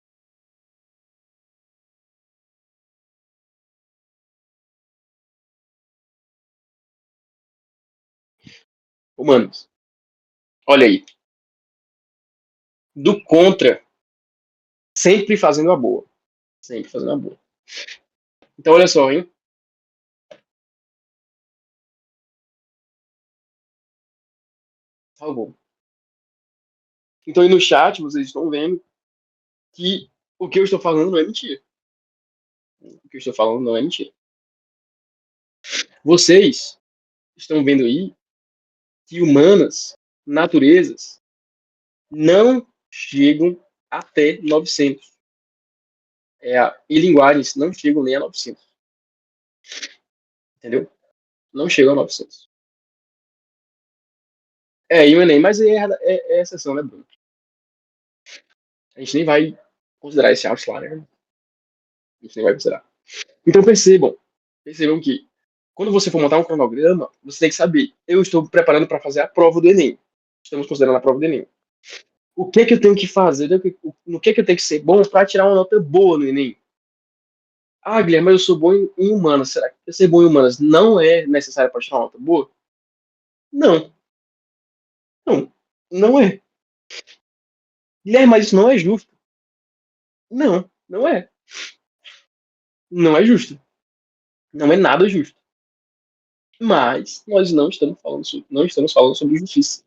Humanas. Olha aí. Do contra, sempre fazendo a boa. Sempre fazendo a boa. Então, olha só, hein? favor. Então aí no chat vocês estão vendo que o que eu estou falando não é mentira. O que eu estou falando não é mentira. Vocês estão vendo aí que humanas, naturezas, não chegam até 900. E linguagens não chegam nem a 900. Entendeu? Não chegam a 900. E o Enem, mas é exceção, né, Bruno? A gente nem vai considerar esse outlier, né? A gente nem vai considerar. Então percebam que quando você for montar um cronograma, você tem que saber, eu estou preparando para fazer a prova do Enem. Estamos considerando a prova do Enem. O que que eu tenho que fazer? No que eu tenho que ser bom para tirar uma nota boa no Enem? Ah, Guilherme, mas eu sou bom em humanas. Será que ser bom em humanas não é necessário para tirar uma nota boa? Não, não, não é. Guilherme, mas isso não é justo. Não, não é. Não é justo. Não é nada justo. Mas nós não estamos falando sobre justiça.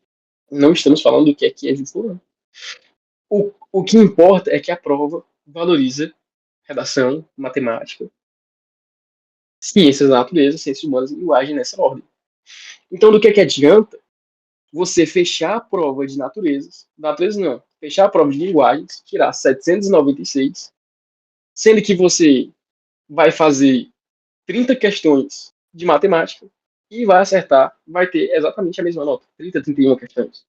Não estamos falando do que é justo ou não. O que importa é que a prova valoriza redação, matemática, ciências da natureza, ciências humanas e linguagem nessa ordem. Então, do que adianta você fechar a prova de natureza não, fechar a prova de linguagens, tirar 796, sendo que você vai fazer 30 questões de matemática e vai acertar, vai ter exatamente a mesma nota, 30, 31 questões.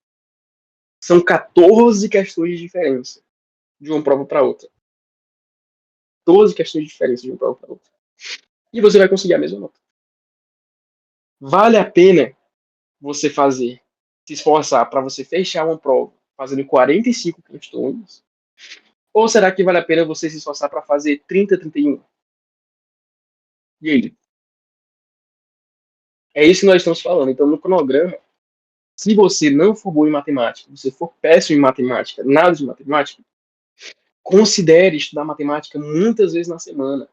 São 14 questões de diferença de uma prova para outra. 12 questões de diferença de uma prova para outra. E você vai conseguir a mesma nota. Vale a pena você se esforçar para você fechar uma prova fazendo 45 questões? Ou será que vale a pena você se esforçar para fazer 30, 31? E aí? É isso que nós estamos falando. Então, no cronograma, se você não for bom em matemática, você for péssimo em matemática, nada de matemática, considere estudar matemática muitas vezes na semana.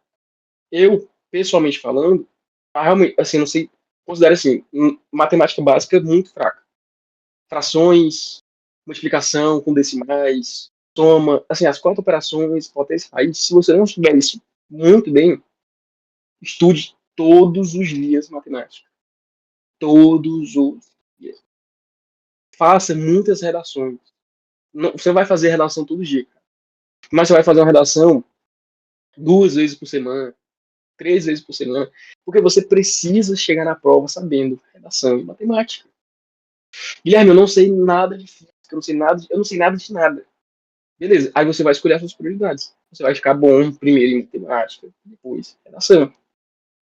Eu, pessoalmente falando, realmente, assim, não sei, considero assim, matemática básica muito fraca. Frações, multiplicação com decimais, soma, assim, as 4 operações, potência, raiz. Se você não estudar isso muito bem, estude todos os dias matemática. Todos os dias. Faça muitas redações. Não, você vai fazer redação todo dia, mas você vai fazer uma redação 2 vezes por semana, 3 vezes por semana, porque você precisa chegar na prova sabendo redação e matemática. Guilherme, eu não sei nada de física, eu não sei nada de nada. Beleza, aí você vai escolher as suas prioridades. Você vai ficar bom primeiro em matemática, depois redação.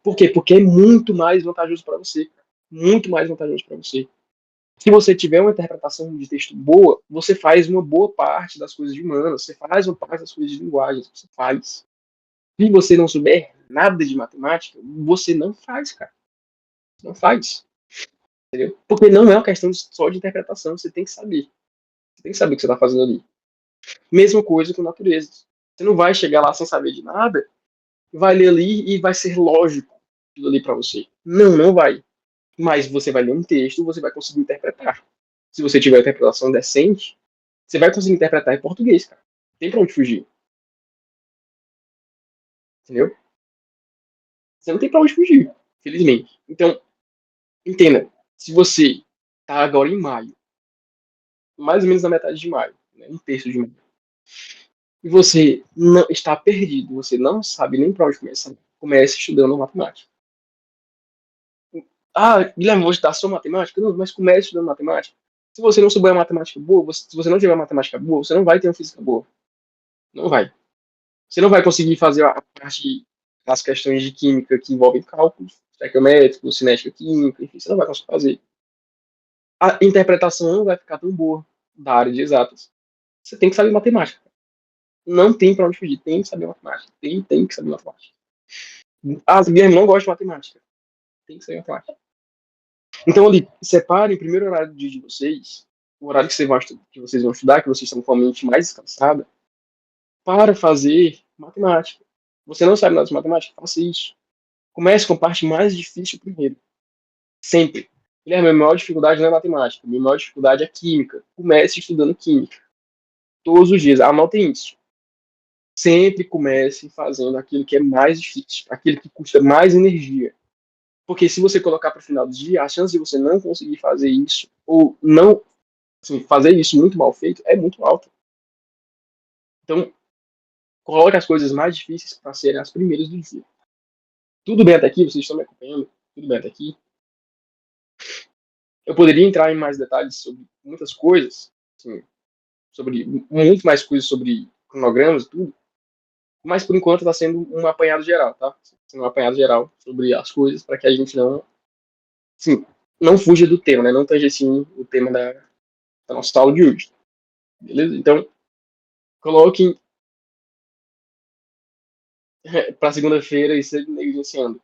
Por quê? Porque é muito mais vantajoso para você. Muito mais vantajoso para você. Se você tiver uma interpretação de texto boa, você faz uma boa parte das coisas de humanas, você faz uma parte das coisas de linguagens, você faz. Se você não souber nada de matemática, você não faz, cara. Não faz. Entendeu? Porque não é uma questão só de interpretação, você tem que saber. Você tem que saber o que você está fazendo ali. Mesma coisa com natureza. Você não vai chegar lá sem saber de nada, vai ler ali e vai ser lógico aquilo ali para você. Não, não vai. Mas você vai ler um texto, você vai conseguir interpretar. Se você tiver uma interpretação decente, você vai conseguir interpretar em português, cara. Tem pra onde fugir. Entendeu? Você não tem pra onde fugir, felizmente. Então, entenda. Se você tá agora em maio, mais ou menos na metade de maio, né, um terço de maio, e você não está perdido, você não sabe nem pra onde começar, comece estudando matemática. Ah, Guilherme, vou estudar só matemática? Não, mas comece estudando matemática. Se você não souber a matemática boa, se você não tiver matemática boa, você não vai ter uma física boa. Não vai. Você não vai conseguir fazer a parte das questões de química que envolvem cálculos, estequiométricos, cinética química, enfim, você não vai conseguir fazer. A interpretação não vai ficar tão boa da área de exatas. Você tem que saber matemática. Não tem para onde fugir, tem que saber matemática. Tem que saber matemática. Ah, Guilherme, não gosta de matemática. Tem que saber matemática. Então, ali, separem o primeiro horário do dia de vocês, o horário que vocês vão estudar, que vocês estão com a mente mais descansada, para fazer matemática. Você não sabe nada de matemática? Faça isso. Comece com a parte mais difícil primeiro. Sempre. Guilherme, a minha maior dificuldade não é matemática, a minha maior dificuldade é química. Comece estudando química. Todos os dias, anotem isso. Sempre comece fazendo aquilo que é mais difícil, aquilo que custa mais energia. Porque se você colocar para o final do dia, a chance de você não conseguir fazer isso, ou não assim, fazer isso muito mal feito, é muito alta. Então, coloque as coisas mais difíceis para serem as primeiras do dia. Tudo bem até aqui? Vocês estão me acompanhando? Tudo bem até aqui? Eu poderia entrar em mais detalhes sobre muitas coisas, assim, sobre muito mais coisas sobre cronogramas e tudo, mas por enquanto está sendo um apanhado geral, tá? Sendo um apanhado geral sobre as coisas para que a gente não, assim, não fuja do tema, né? Não tangencie o tema da nossa aula de hoje, beleza? Então, coloquem para segunda-feira e seja negligenciando.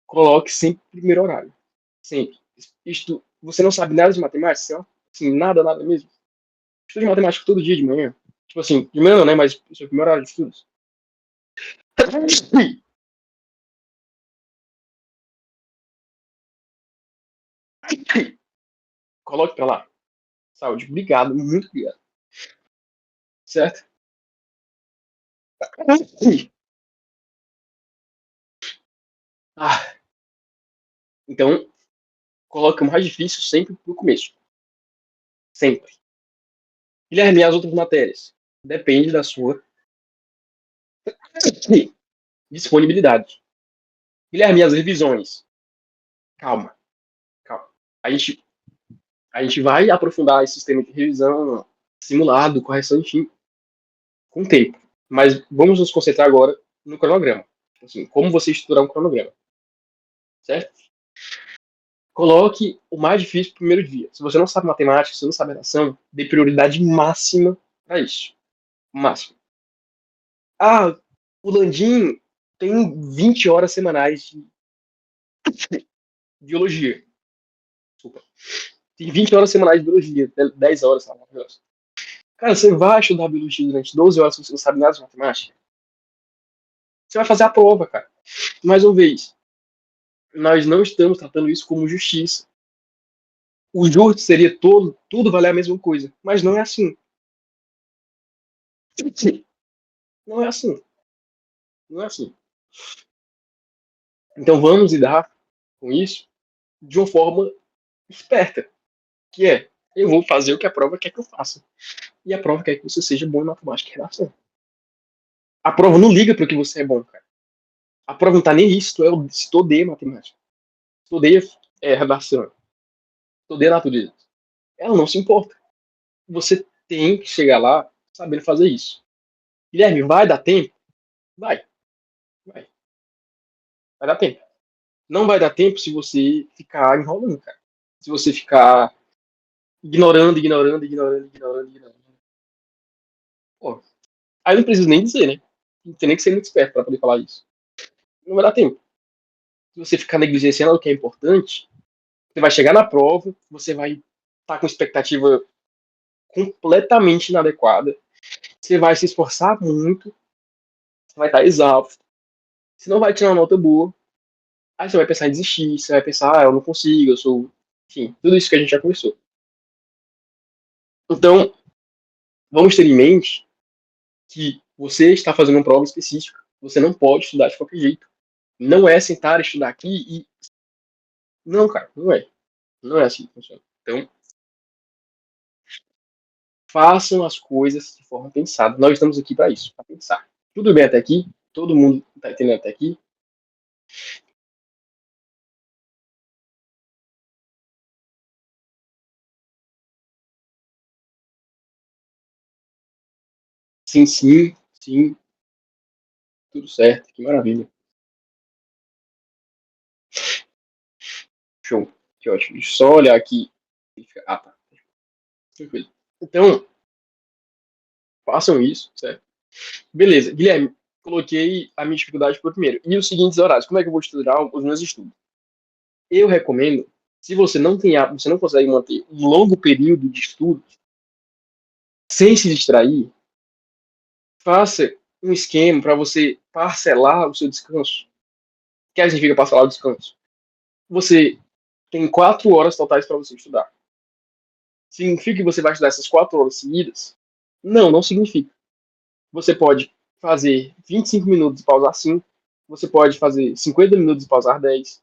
Coloque sempre o primeiro horário. Sempre. Isto, você não sabe nada de matemática? Assim, nada, nada mesmo. Estude matemática todo dia de manhã. Tipo assim, de manhã não, né? Mas o seu primeiro horário de estudos. Coloque pra lá. Saúde. Obrigado, muito obrigado. Certo? Ah, então, coloque o mais difícil sempre pro começo. Sempre. Guilherme, e as outras matérias? Depende da sua disponibilidade. Guilherme, e as revisões? Calma, calma. A gente, a gente vai aprofundar esse sistema de revisão, simulado, correção, enfim, com o tempo. Mas vamos nos concentrar agora no cronograma. Assim, como você estruturar um cronograma, certo? Coloque o mais difícil no primeiro dia. Se você não sabe matemática, se você não sabe redação, dê prioridade máxima para isso. Máximo. Ah, o Landim tem 20 horas semanais de biologia. Desculpa. Tem 20 horas semanais de biologia, 10 horas, sabe? Cara, você vai estudar biologia durante 12 horas se você não sabe nada de matemática? Você vai fazer a prova, cara. Mais uma vez, nós não estamos tratando isso como justiça. O justo seria todo, tudo valer a mesma coisa. Mas não é assim. Não é assim. Não é assim. Então vamos lidar com isso de uma forma esperta, que é, eu vou fazer o que a prova quer que eu faça. E a prova quer que você seja bom em matemática e redação. A prova não liga para o que você é bom, cara. A prova não tá nem isso, se tu odeia matemática, se tu odeia redação, se tu odeia natureza. Ela não se importa. Você tem que chegar lá sabendo fazer isso. Guilherme, vai dar tempo? Vai, vai. Vai dar tempo. Não vai dar tempo se você ficar enrolando, cara. Se você ficar ignorando, ignorando, ignorando, ignorando, ignorando. Pô, aí não preciso nem dizer, né? Não tem nem que ser muito esperto para poder falar isso. Não vai dar tempo. Se você ficar negligenciando o que é importante, você vai chegar na prova, você vai estar com expectativa completamente inadequada, você vai se esforçar muito, você vai estar exausto, você não vai tirar uma nota boa, aí você vai pensar em desistir, você vai pensar, ah, eu não consigo, eu sou. Enfim, tudo isso que a gente já conversou. Então, vamos ter em mente que você está fazendo uma prova específica, você não pode estudar de qualquer jeito. Não é sentar e estudar aqui e. Não, cara, não é. Não é assim que funciona. Então, façam as coisas de forma pensada. Nós estamos aqui para isso, para pensar. Tudo bem até aqui? Todo mundo está entendendo até aqui? Sim, sim, sim, tudo certo, que maravilha. Show, que ótimo. Deixa eu só olhar aqui. Ah, tá. Tranquilo. Então, façam isso, certo? Beleza, Guilherme, coloquei a minha dificuldade por primeiro. E os seguintes horários, como é que eu vou estudar os meus estudos? Eu recomendo, se você não tem você não consegue manter um longo período de estudo sem se distrair, faça um esquema para você parcelar o seu descanso. O que significa parcelar o descanso? Você tem 4 horas totais para você estudar. Significa que você vai estudar essas 4 horas seguidas? Não, não significa. Você pode fazer 25 minutos e pausar 5. Você pode fazer 50 minutos e pausar 10.